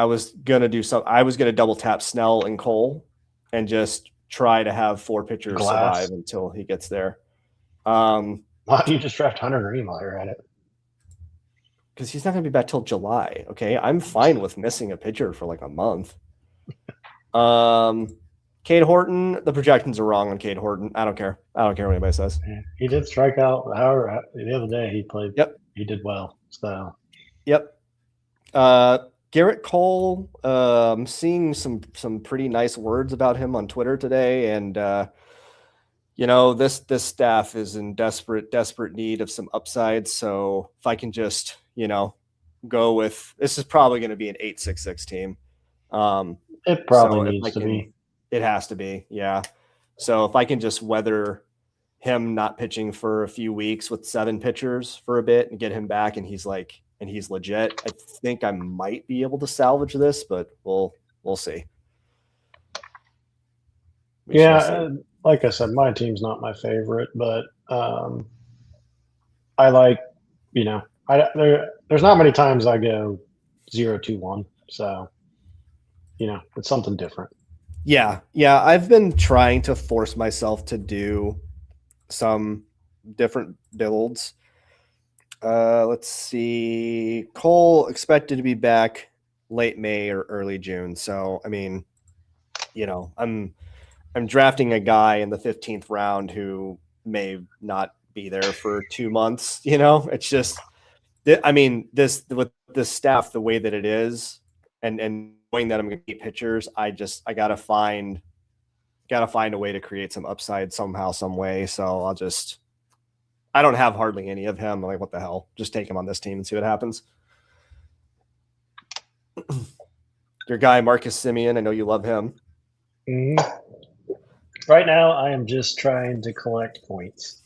gonna do something. I was gonna double tap Snell and Cole, and just try to have 4 pitchers survive until he gets there. Why don't you just draft Hunter Green while you're at it? Because he's not gonna be back till July. Okay, I'm fine with missing a pitcher for like a month. Cade Horton. The projections are wrong on Cade Horton. I don't care. I don't care what anybody says. Yeah, he did strike out. However, the other day he played. Yep, he did well. So. Yep. Garrett Cole, seeing some pretty nice words about him on Twitter today, and this staff is in desperate need of some upside. So if I can just go with, this is probably going to be an 8-6-6 team. It probably needs to be. It has to be, yeah. So if I can just weather him not pitching for a few weeks with 7 pitchers for a bit and get him back, and he's legit, I think I might be able to salvage this, but we'll see. Like I said, my team's not my favorite, but I like, there's not many times I go 0-2-1, so it's something different. Yeah. I've been trying to force myself to do some different builds. Let's see. Cole expected to be back late May or early June. So, I mean, I'm drafting a guy in the 15th round who may not be there for 2 months. It's just, I mean, this with this staff, the way that it is, and knowing that I'm going to keep pitchers, I gotta find a way to create some upside somehow, some way. So I don't have hardly any of him. I'm like, what the hell? Just take him on this team and see what happens. Your guy, Marcus Simeon, I know you love him. Mm-hmm. Right now, I am just trying to collect points.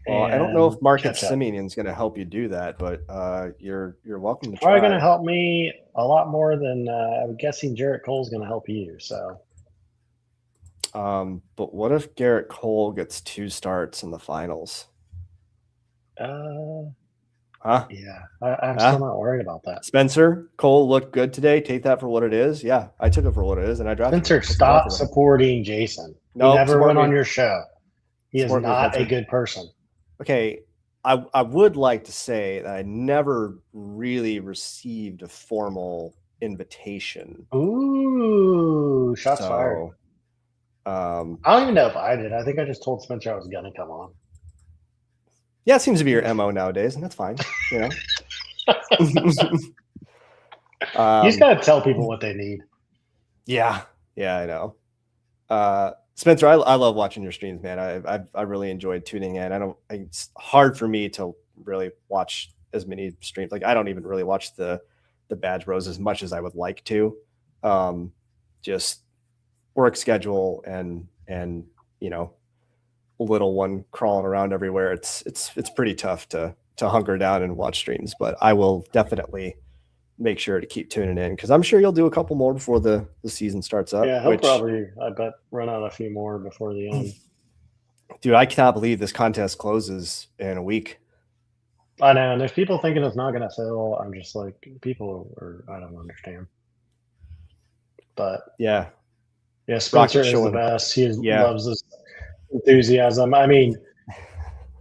Well, I don't know if Marcus Simeon is going to help you do that, but you're welcome to try. Probably going to help me a lot more than I'm guessing Garrett Cole's going to help you. So, but what if Garrett Cole gets 2 starts in the finals? Yeah, I'm still not worried about that. Spencer Cole looked good today. Take that for what it is. Yeah, I took it for what it is, and I drafted Spencer, stop supporting Jason. He never went on your show. He is not a good person. Okay, I would like to say that I never really received a formal invitation. Ooh, shots fired. I don't even know if I did. I think I just told Spencer I was going to come on. Yeah, it seems to be your MO nowadays, and that's fine. You just got to tell people what they need. Yeah, I know. Spencer, I love watching your streams, man. I really enjoyed tuning in. It's hard for me to really watch as many streams. Like I don't even really watch the Badge Bros as much as I would like to. Just work schedule and little one crawling around everywhere. It's pretty tough to hunker down and watch streams, but I will definitely make sure to keep tuning in because I'm sure you'll do a couple more before the season starts up. Yeah, he'll probably, I bet, run out a few more before the end. Dude, I cannot believe this contest closes in a week. I know, and there's people thinking it's not going to fill. I'm just like, I don't understand. But yeah, Spencer is the best. He loves this enthusiasm. I mean,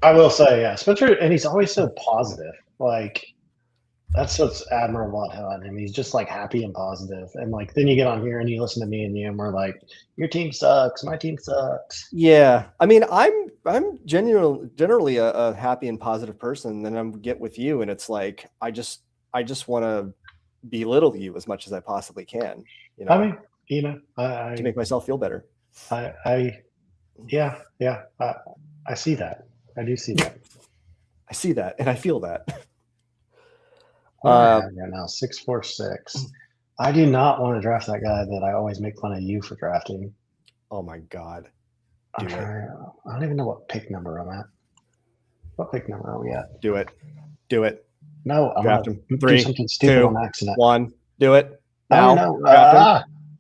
I will say, Spencer, and he's always so positive. Like, that's what's admirable about him. He's just like happy and positive. And like, then you get on here and you listen to me and you, and we're like, your team sucks. My team sucks. Yeah. I mean, I'm generally a happy and positive person. Then I get with you and it's like, I just want to belittle you as much as I possibly can. I mean, to make myself feel better. I see that. I do see that. I see that and I feel that. Right now, 646. I do not want to draft that guy that I always make fun of you for drafting. Oh my God. I don't even know what pick number I'm at. What pick number are we at? Do it. No, I'm draft him. 3, do something stupid 2, on accident. 1. Do it. Now. No.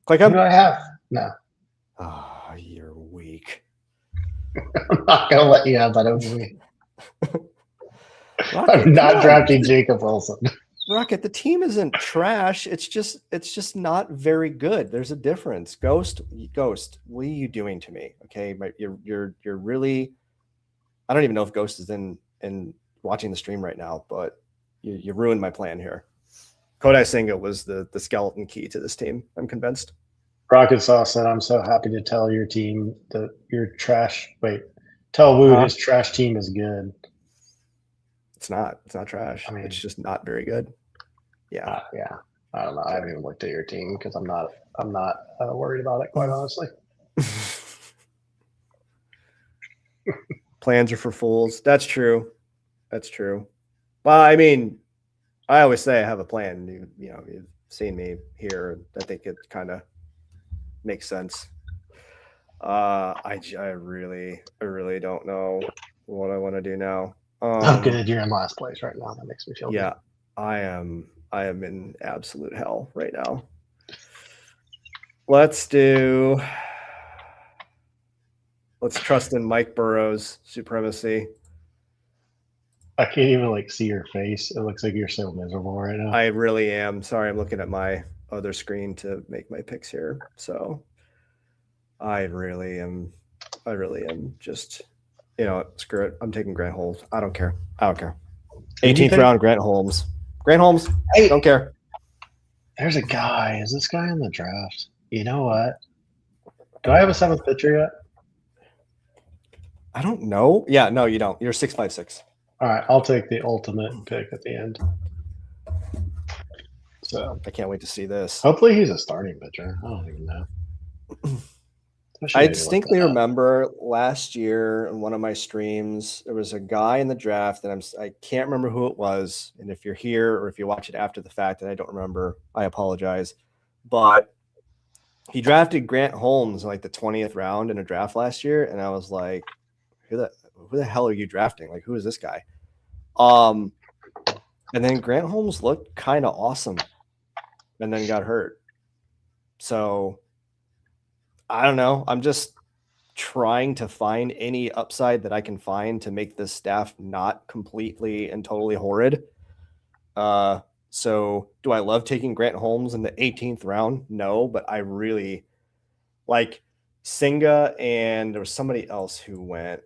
Click him. Who do I have? No. Oh, you're weak. I'm not gonna let you have that over me. I'm not drafting Jacob Wilson. Rocket, the team isn't trash. It's just not very good. There's a difference. Ghost, what are you doing to me? Okay, you're really. I don't even know if Ghost is in watching the stream right now, but you ruined my plan here. Kodai Senga was the skeleton key to this team. I'm convinced. Rocket Sauce said, "I'm so happy to tell your team that your trash. Wait, tell Wood his trash team is good." It's not trash. I mean, it's just not very good. Yeah. I don't know. I haven't even looked at your team because I'm not worried about it, quite honestly. Plans are for fools. That's true. Well, I mean, I always say I have a plan. You've seen me here. I think it kind of makes sense. I really don't know what I want to do now. I'm good. You're in last place right now. That makes me feel good. I am in absolute hell right now. Let's trust in Mike Burrow's supremacy. I can't even see your face. It looks like you're so miserable right now. I really am. Sorry, I'm looking at my other screen to make my picks here. So I really am just, screw it. I'm taking Grant Holmes. I don't care. 18th round, Grant Holmes. Hey, Don't care. there's a guy. Is this guy in the draft? You know what? Do I have a 7th pitcher yet? I don't know. Yeah, no, you don't. You're 6'5". All right, I'll take the ultimate pick at the end. So I can't wait to see this. hopefully he's a starting pitcher. I don't even know. I distinctly remember last year in one of my streams, there was a guy in the draft, and I can't remember who it was. And if you're here or if you watch it after the fact and I don't remember, I apologize. But he drafted Grant Holmes in like the 20th round in a draft last year, and I was like, who the hell are you drafting? Like, who is this guy? And then Grant Holmes looked kind of awesome and then got hurt. So I don't know. I'm just trying to find any upside that I can find to make this staff not completely and totally horrid. So do I love taking Grant Holmes in the 18th round? No, but I really like Senga, and there was somebody else who went.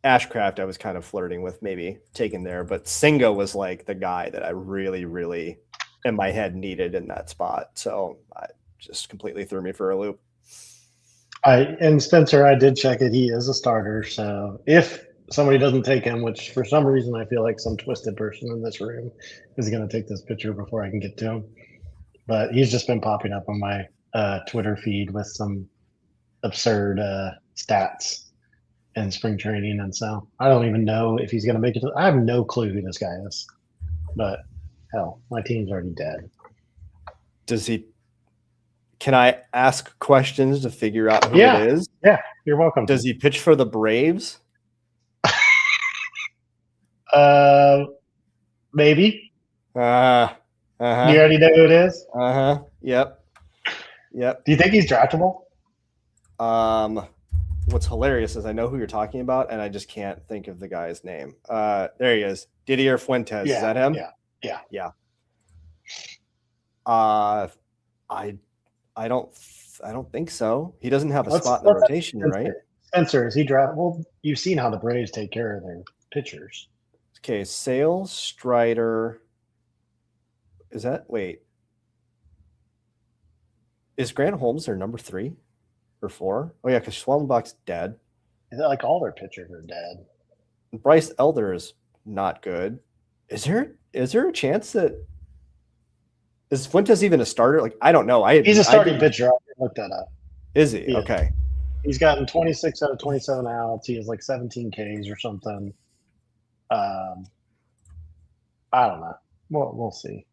Ashcraft I was kind of flirting with maybe taking there, but Senga was like the guy that I really, really in my head needed in that spot. So I just completely threw me for a loop. And Spencer, I did check it. He is a starter. So if somebody doesn't take him, which for some reason I feel like some twisted person in this room is going to take this picture before I can get to him. But he's just been popping up on my Twitter feed with some absurd stats in spring training. And so I don't even know if he's going to make it. I have no clue who this guy is. But hell, my team's already dead. Can I ask questions to figure out who it is? Yeah, you're welcome. Does he pitch for the Braves? Maybe. You Uh-huh. already know who it is? Uh-huh. Yep. Do you think he's draftable? What's hilarious is I know who you're talking about, and I just can't think of the guy's name. There he is. Didier Fuentes. Is that him? Yeah. I don't think so. He doesn't have a spot in the rotation, right? Spencer, is he draftable? Well, you've seen how the Braves take care of their pitchers. Okay, Sales, Strider. Is Grant Holmes their number 3 or 4? Oh yeah, because Schwellenbach's dead. Like all their pitchers are dead. Bryce Elder is not good. Is there a chance that is Fuentes even a starter? Like, I don't know. He's a starting pitcher. I looked that up. Is he? Okay. He's gotten 26 out of 27 outs. He has like 17 Ks or something. I don't know. We'll see.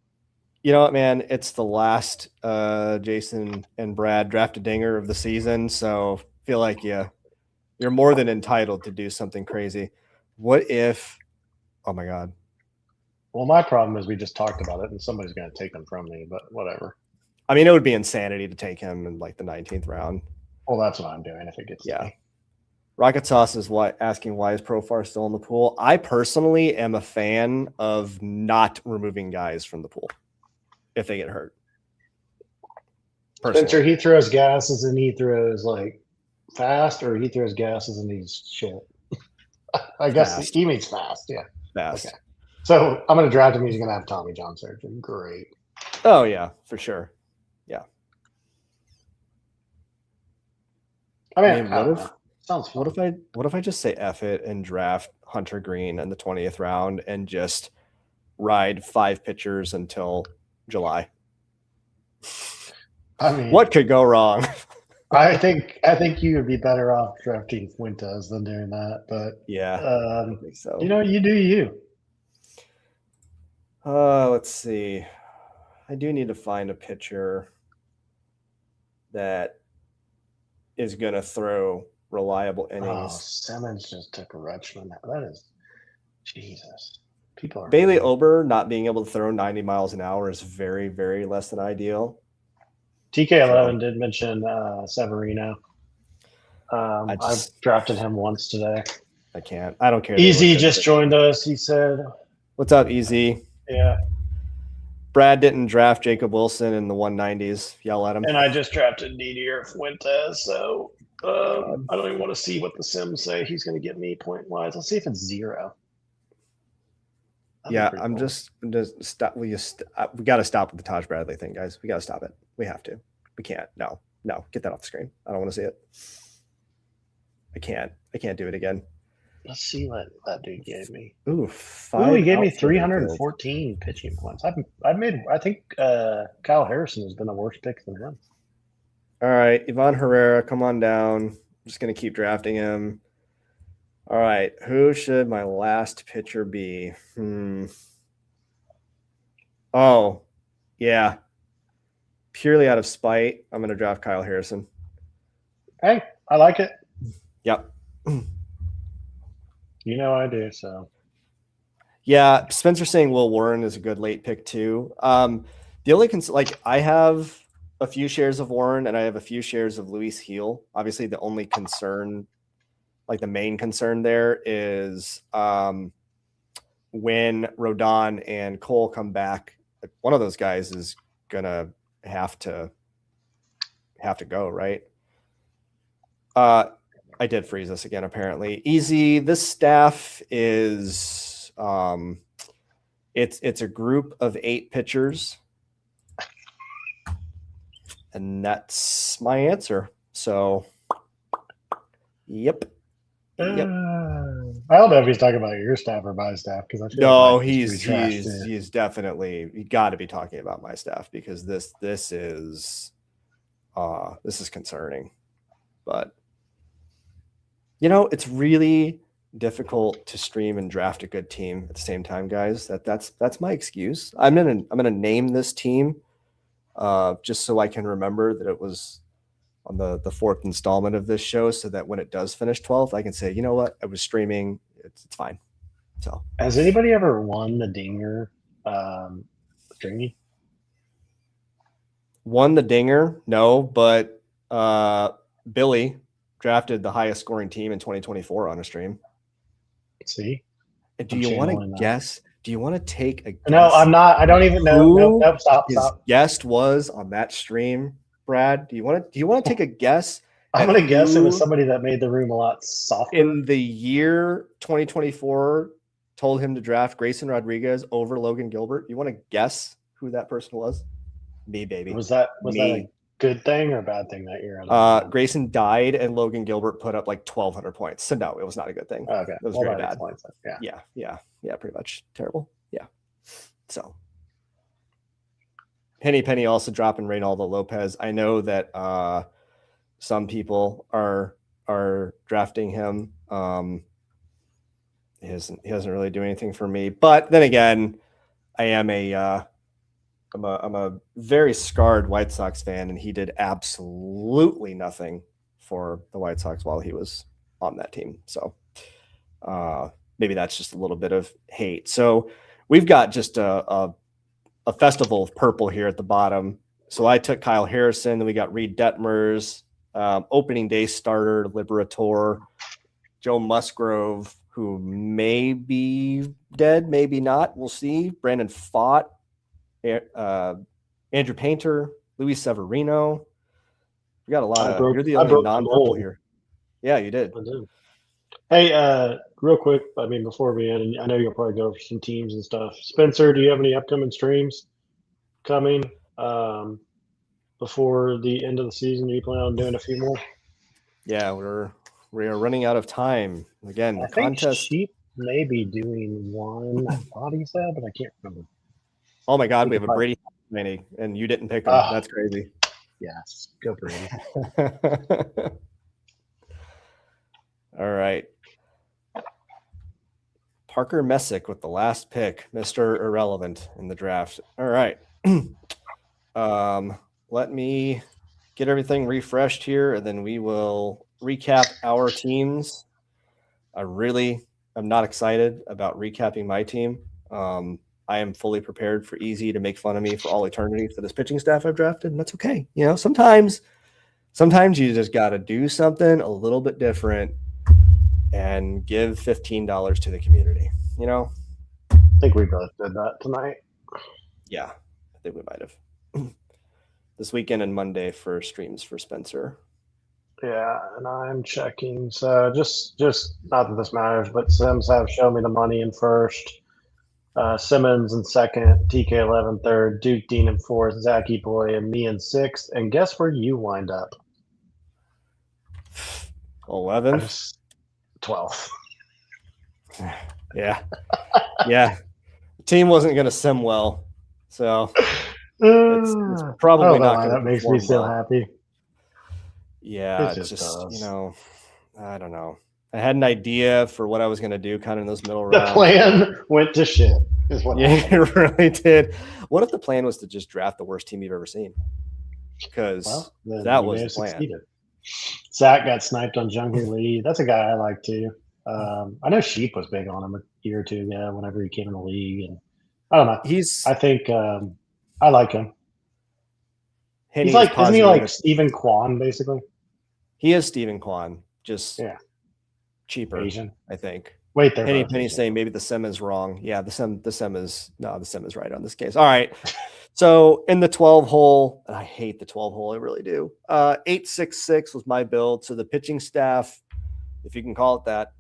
You know what, man? It's the last Jason and Brad drafted dinger of the season, so I feel like you're more than entitled to do something crazy. What if? Oh my God. Well, my problem is we just talked about it, and somebody's going to take them from me. But whatever. I mean, it would be insanity to take him in like the 19th round. Well, that's what I'm doing if it gets. Yeah. Rocket Sauce is asking why is Profar still in the pool. I personally am a fan of not removing guys from the pool if they get hurt. Spencer, he throws gases and he throws like fast, or he throws gases and he's shit. I guess Fast. he means fast. Yeah. Fast. Okay. So I'm going to draft him. He's going to have Tommy John surgery. Great. Oh yeah, for sure. Yeah. I mean, what if I just say F it and draft Hunter Green in the 20th round and just ride 5 pitchers until July? I mean, what could go wrong? I think you would be better off drafting Fuentes than doing that. But yeah, I think so. You do you. Let's see. I do need to find a pitcher that is going to throw reliable innings. Oh, Simmons just took a Rutschman. That is Jesus. People are Bailey Ober not being able to throw 90 miles an hour is very, very less than ideal. TK11 did mention Severino. I've drafted him once today. I can't. I don't care. Easy just joined us. He said, "What's up, Easy?" Yeah. Brad didn't draft Jacob Wilson in the 190s. Yell at him. And I just drafted Didier Fuentes, so I don't even want to see what the Sims say he's going to get me point wise. Let's see if it's 0. Yeah, I'm just stop. We got to stop with the Taj Bradley thing, guys. We got to stop it. We have to. We can't. No, get that off the screen. I don't want to see it. I can't do it again. Let's see what that dude gave me. Ooh, he gave me 314 pitching points. I think Kyle Harrison has been a worse pick than him. All right, Ivan Herrera, come on down. I'm just gonna keep drafting him. All right, who should my last pitcher be? Oh, yeah. Purely out of spite, I'm gonna draft Kyle Harrison. Hey, I like it. Yep. You know I do, so. Yeah, Spencer saying Will Warren is a good late pick too. The only I have a few shares of Warren and I have a few shares of Luis Heel. Obviously, the only concern, like the main concern there is when Rodon and Cole come back, one of those guys is gonna have to go, right? I did freeze us again, apparently. Easy. This staff is it's a group of 8 pitchers. And that's my answer. So yep. I don't know if he's talking about your staff or my staff, because I feel no, like he's definitely, you got to be talking about my staff, because this is concerning. But it's really difficult to stream and draft a good team at the same time, guys. That's my excuse. I'm gonna name this team just so I can remember that it was on the 4th installment of this show, so that when it does finish 12th, I can say, you know what, I was streaming. It's fine. So, has anybody ever won the Dinger streaming? Won the Dinger? No, but Billy drafted the highest scoring team in 2024 on a stream. See? Do you want to guess? Do you want to take a guess? No, I'm not. I don't even know. Nope, stop. Guest was on that stream, Brad. Do you want to take a guess? I'm going to guess it was somebody that made the room a lot softer. In the year 2024, told him to draft Grayson Rodriguez over Logan Gilbert. You want to guess who that person was? Me, baby. Was that a good thing or a bad thing that year? Grayson died and Logan Gilbert put up like 1,200 points. So no, it was not a good thing. Okay. It was very bad. Yeah, pretty much terrible. Yeah. So Penny also dropping Reynaldo Lopez. I know that some people are drafting him. He doesn't really do anything for me. But then again, I am I'm a very scarred White Sox fan, and he did absolutely nothing for the White Sox while he was on that team. So maybe that's just a little bit of hate. So we've got just a festival of purple here at the bottom. So I took Kyle Harrison, then we got Reed Detmers, opening day starter, Liberator, Joe Musgrove, who may be dead, maybe not. We'll see. Brandon Pfaadt, Andrew Painter, Luis Severino. We got a lot you're the only non-purple here. Yeah, you did. I did. Hey, real quick, before we end, I know you'll probably go over some teams and stuff. Spencer, do you have any upcoming streams coming before the end of the season? Do you plan on doing a few more? Yeah, we are running out of time. Again, the contest. Sheep may be doing one. I thought he said, but I can't remember. Oh my God, we have a Brady mini, and you didn't pick him. That's crazy. Yes, go Brady. All right. Parker Messick with the last pick, Mr. Irrelevant in the draft. All right. Let me get everything refreshed here, and then we will recap our teams. I'm not excited about recapping my team. I am fully prepared for Easy to make fun of me for all eternity for this pitching staff I've drafted, and that's okay. Sometimes you just got to do something a little bit different and give $15 to the community. I think we both did that tonight. Yeah. think we might have. This weekend and Monday for streams for Spencer. Yeah, and I'm checking. So just not that this matters, but Sims have show me the money in first, Simmons in second, TK11 third, Duke Dean in fourth, Zachy Boy and me in sixth. And guess where you wind up? 11th, 12th. Yeah, yeah. The team wasn't going to sim well, so it's probably not going to. That makes me so happy. Yeah, it just does. I don't know. I had an idea for what I was going to do kind of in those middle The rounds. plan went to shit. Is what happened. It really did. What if the plan was to just draft the worst team you've ever seen? Because that was the plan. Succeeded. Zach got sniped on Jungle Lee. That's a guy I like too. I know Sheep was big on him a year or two ago whenever he came in the league. And I don't know. I think I like him. He's like, isn't he like Stephen Kwan, basically? He is Stephen Kwan, just cheaper, Asian, I think. Wait, there. Penny saying maybe the sim is wrong. Yeah, the sim is right on this case. All right. So in the 12 hole, and I hate the 12 hole, I really do. 866 was my build. So the pitching staff, if you can call it that,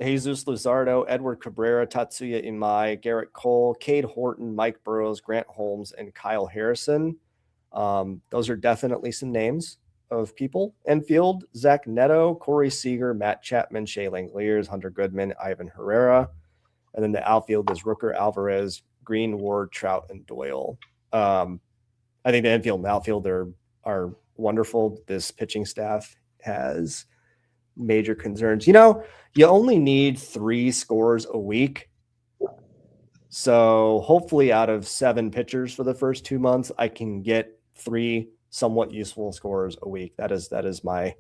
Jesus Luzardo, Edward Cabrera, Tatsuya Imai, Garrett Cole, Cade Horton, Mike Burrows, Grant Holmes, and Kyle Harrison. Those are definitely some names of people. Infield, Zach Neto, Corey Seager, Matt Chapman, Shea Langoliers, Hunter Goodman, Ivan Herrera. And then the outfield is Rooker, Alvarez, Green, Ward, Trout, and Doyle. I think the infield and outfield are wonderful. This pitching staff has major concerns. You only need 3 scores a week. So hopefully out of 7 pitchers for the first 2 months, I can get 3 somewhat useful scores a week. That is my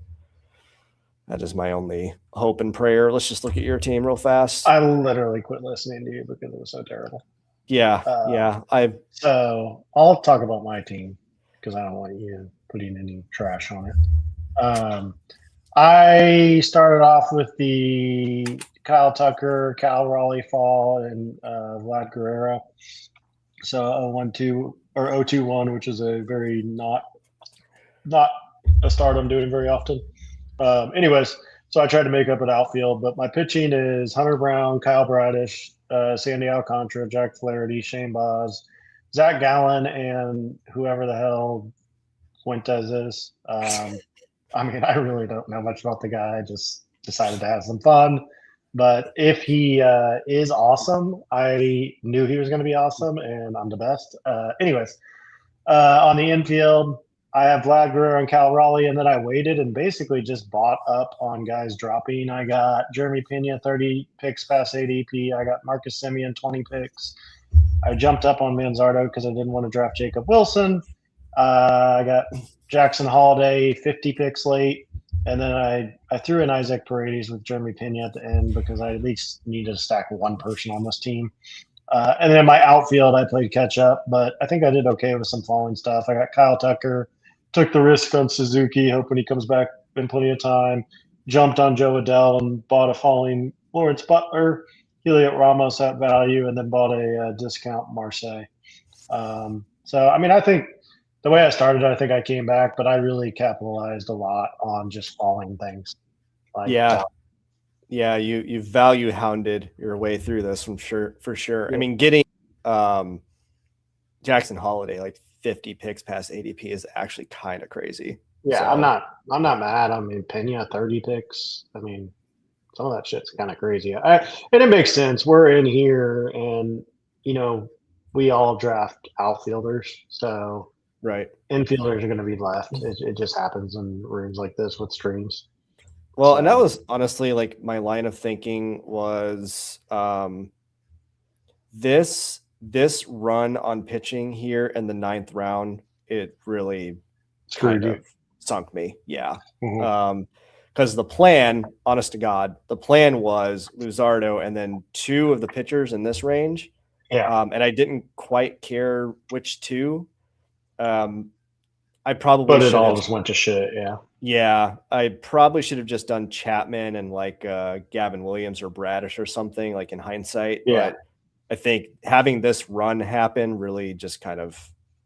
only hope and prayer. Let's just look at your team real fast. I literally quit listening to you because it was so terrible. Yeah. So I'll talk about my team because I don't want you putting any trash on it. I started off with the Kyle Tucker, Cal Raleigh Fall, and Vlad Guerrero. So 0-1-2 or 0-2-1, which is a very not a start I'm doing very often. Anyways, so I tried to make up an outfield, but my pitching is Hunter Brown, Kyle Bradish, Sandy Alcantara, Jack Flaherty, Shane Boz, Zach Gallen, and whoever the hell Fuentes is. I mean, I really don't know much about the guy. I just decided to have some fun. But if he is awesome, I knew he was going to be awesome, and I'm the best. Anyways, on the infield, I have Vlad Guerrero and Cal Raleigh, and then I waited and basically just bought up on guys dropping. I got Jeremy Pena, 30 picks past ADP. I got Marcus Semien, 20 picks. I jumped up on Manzardo because I didn't want to draft Jacob Wilson. I got Jackson Holiday, 50 picks late. And then I threw in Isaac Paredes with Jeremy Pena at the end because I at least needed to stack one person on this team. And then in my outfield, I played catch up, but I think I did okay with some falling stuff. I got Kyle Tucker, took the risk on Suzuki, hoping he comes back in plenty of time, jumped on Joe Adell and bought a falling Lawrence Butler, Heliot Ramos at value, and then bought a discount Marseille. So, I mean, I think the way I started, I think I came back, but I really capitalized a lot on just falling things. You value hounded your way through this for sure. Yeah. I mean, getting Jackson Holiday like 50 picks past ADP is actually kind of crazy. Yeah, so. I'm not mad. I mean, Pena 30 picks. I mean, some of that shit's kind of crazy. And it makes sense. We're in here, and we all draft outfielders, so right, infielders are going to be left. It just happens in rooms like this with streams. Well, so. And that was honestly like my line of thinking was this run on pitching here in the 9th round, it really kind of sunk me. Yeah. Mm-hmm. Because the plan, honest to God, the plan was Luzardo and then 2 of the pitchers in this range. Yeah. And I didn't quite care which 2. I probably but it all just went to shit. Yeah. Yeah. I probably should have just done Chapman and like Gavin Williams or Bradish or something like in hindsight. Yeah. But I think having this run happen really just kind of,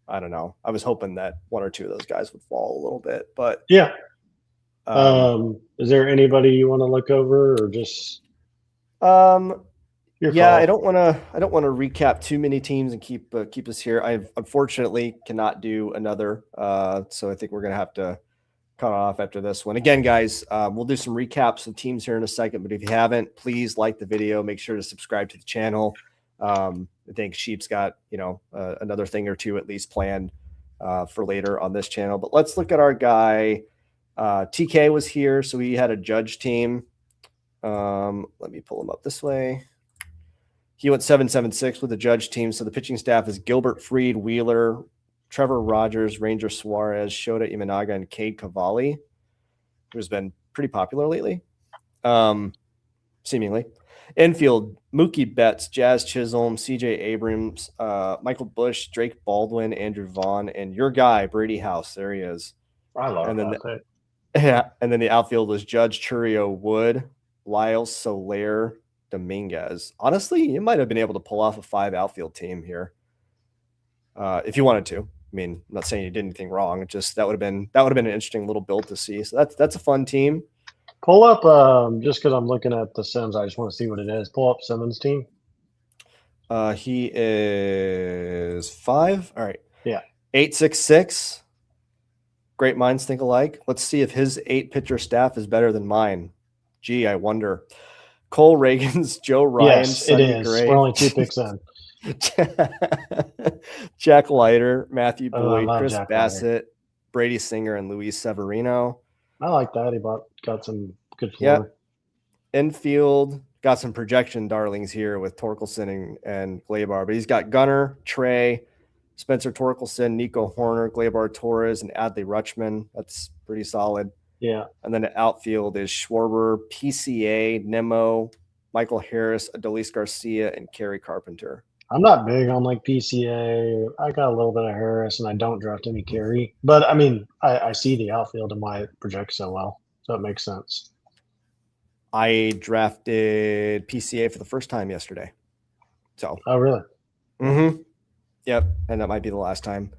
I don't know. I was hoping that one or two of those guys would fall a little bit, but Yeah. um, Is there anybody you want to look over, or just um, your yeah, call? I don't want to recap too many teams and keep us here. I unfortunately cannot do another, so I think we're gonna have to cut off after this one. Again, guys, we'll do some recaps of teams here in a second, but if you haven't, please like the video. Make sure to subscribe to the channel. I think Sheep's got, another thing or two at least planned for later on this channel. But let's look at our guy. TK was here, so he had a judge team. Let me pull him up this way. He went 7-7-6 with the judge team. So the pitching staff is Gilbert Freed, Wheeler, Trevor Rogers, Ranger Suarez, Shota Imanaga, and Cade Cavalli, who's been pretty popular lately, seemingly. Infield, Mookie Betts, Jazz Chisholm, CJ Abrams, Michael Bush, Drake Baldwin, Andrew Vaughn, and your guy, Brady House. There he is. I love And then that. Yeah, and then the outfield was Judge Churio Wood, Lyle Soler, Dominguez. Honestly, you might have been able to pull off a 5 outfield team here, if you wanted to. I mean, I'm not saying you did anything wrong. It just that would have been an interesting little build to see. So that's a fun team. Pull up, just because I'm looking at the Sims, I just want to see what it is. Pull up Simmons' team. He is 5. All right. Yeah. 8-6-6. Great minds think alike. Let's see if his 8-pitcher staff is better than mine. Gee, I wonder. Cole Reagan's, Joe Ryan, Yes, Sonny it is. Gray. We're only 2 picks in. Jack Leiter, Matthew Oh, I Boyd, love Chris Jack Bassett, Brady Singer, and Luis Severino. I like that. He got some good Yeah. floor. Infield, got some projection darlings here with Torkelson and Glabar, but he's got Gunner, Trey, Spencer Torkelson, Nico Horner, Glabar Torres, and Adley Rutschman. That's pretty solid. Yeah. And then the outfield is Schwarber, PCA, Nemo, Michael Harris, Adolis Garcia, and Kerry Carpenter. I'm not big on like PCA. I got a little bit of Harris, and I don't draft any Carey. But I mean, I see the outfield and why it projects so well, so it makes sense. I drafted PCA for the first time yesterday. So. Oh, really? Mm-hmm. Yep, and that might be the last time.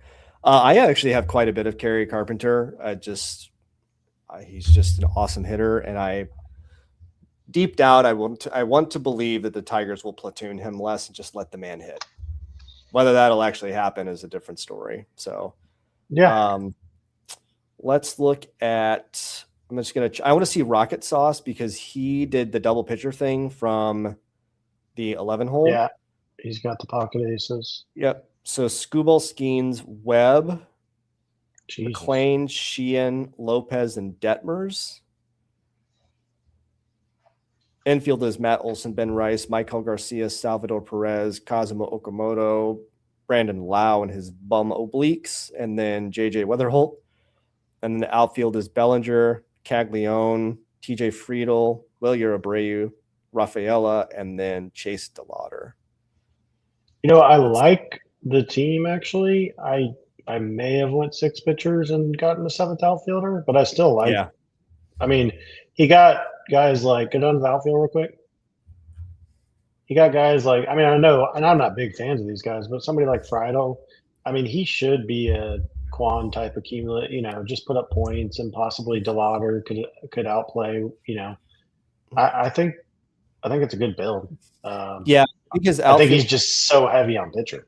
I actually have quite a bit of Kerry Carpenter. He's just an awesome hitter, and I deep down I want to believe that the Tigers will platoon him less and just let the man hit. Whether that'll actually happen is a different story. So, yeah. Let's look at. I want to see Rocket Sauce because he did the double pitcher thing from the 11 hole. Yeah, he's got the pocket aces. Yep. So Skubal, Skeens, Webb, Jesus. McLean, Sheehan, Lopez, and Detmers. Infield is Matt Olson, Ben Rice, Michael Garcia, Salvador Perez, Kazuma Okamoto, Brandon Lau and his bum obliques, and then JJ Weatherholt. And then the outfield is Bellinger, Caglione, TJ Friedel, Wilyer Abreu, Rafaela, and then Chase DeLauder. I like the team actually. I may have went 6 pitchers and gotten a 7th outfielder, but I still like. Yeah. I mean, he got guys like, go down to the outfield real quick. He got guys like, I mean, I know, and I'm not big fans of these guys, but somebody like Friedel, I mean, he should be a Quan type accumulate, just put up points, and possibly DeLauder could outplay, I think it's a good build. Yeah. I think he's just so heavy on pitcher.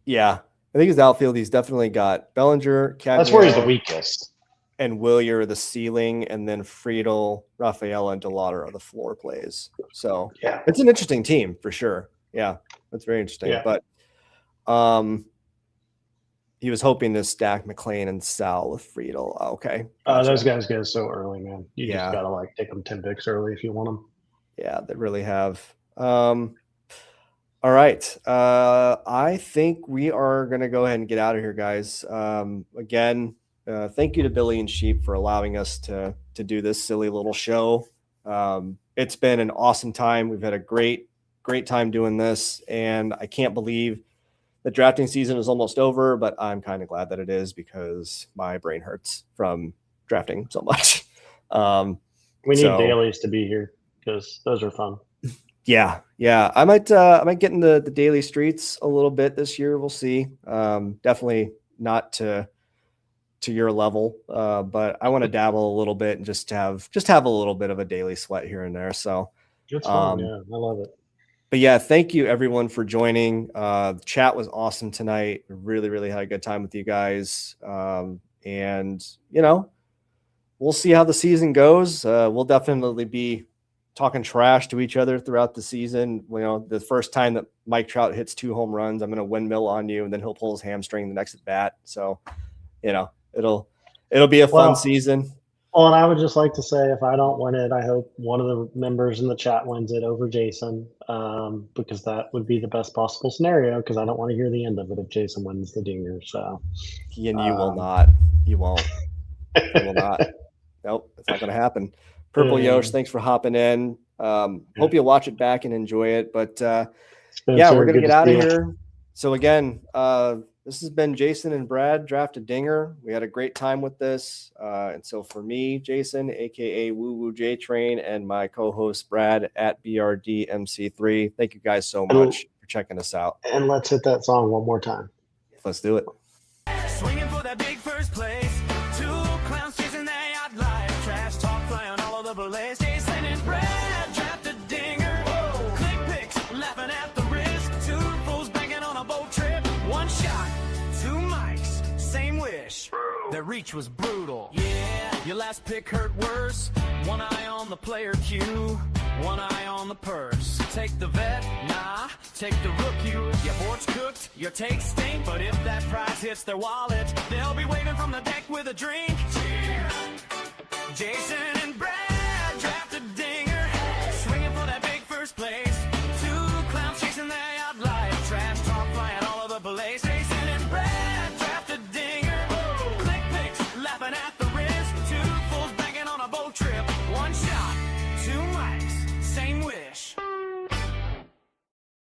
Yeah. I think his outfield, he's definitely got Bellinger, Caglione, that's where he's the weakest. And Wilyer the ceiling, and then Friedel, Rafaela, and DeLauder are the floor plays. So yeah, it's an interesting team for sure. Yeah, that's very interesting. Yeah. But he was hoping to stack McLean and Sal with Friedel. Okay. Gotcha. Those guys go so early, man. You Yeah. just gotta take them 10 picks early if you want them. Yeah, they really have. All right. I think we are going to go ahead and get out of here, guys. Again, thank you to Billy and Sheep for allowing us to do this silly little show. It's been an awesome time. We've had a great time doing this, and I can't believe the drafting season is almost over, but I'm kind of glad that it is because my brain hurts from drafting so much. We need dailies to be here because those are fun. Yeah. I might get in the daily streets a little bit this year. We'll see. Definitely not to your level, but I want to dabble a little bit and just have a little bit of a daily sweat here and there. So It's fun. Yeah, I love it. but yeah, thank you everyone for joining. The chat was awesome tonight. Really, really had a good time with you guys. And we'll see how the season goes. We'll definitely be talking trash to each other throughout the season. The first time that Mike Trout hits 2 home runs, I'm going to windmill on you, and then he'll pull his hamstring the next at bat. So, it'll be a fun season. Well, and I would just like to say, if I don't win it, I hope one of the members in the chat wins it over Jason, because that would be the best possible scenario, because I don't want to hear the end of it if Jason wins the dinger. So, you will not. You won't. You will not. Nope, it's not going to happen. Purple Yosh, thanks for hopping in. Hope you'll watch it back and enjoy it. But we're going to get out of here. So again, this has been Jason and Brad Draft a Dinger. We had a great time with this. And so for me, Jason, aka Woo Woo J Train, and my co-host Brad at BRDMC3, thank you guys so much for checking us out. And let's hit that song one more time. Let's do it. Swinging for that big first place. 2 clowns chasing their yacht life. Trash talk flying all over the place. Jason and Brad Draft a Dinger. Whoa. Click picks, laughing at the risk. 2 fools banking on a boat trip. 1 shot, 2 mics, same wish. Their reach was brutal. Yeah, your last pick hurt worse. 1 eye on the player cue, 1 eye on the purse. Take the vet, nah. Take the rookie. Your board's cooked, your takes stink. But if that prize hits their wallet, they'll be waving from the deck with a drink. Cheers. Jason and Brad Draft a Dinger, swinging for that big first place.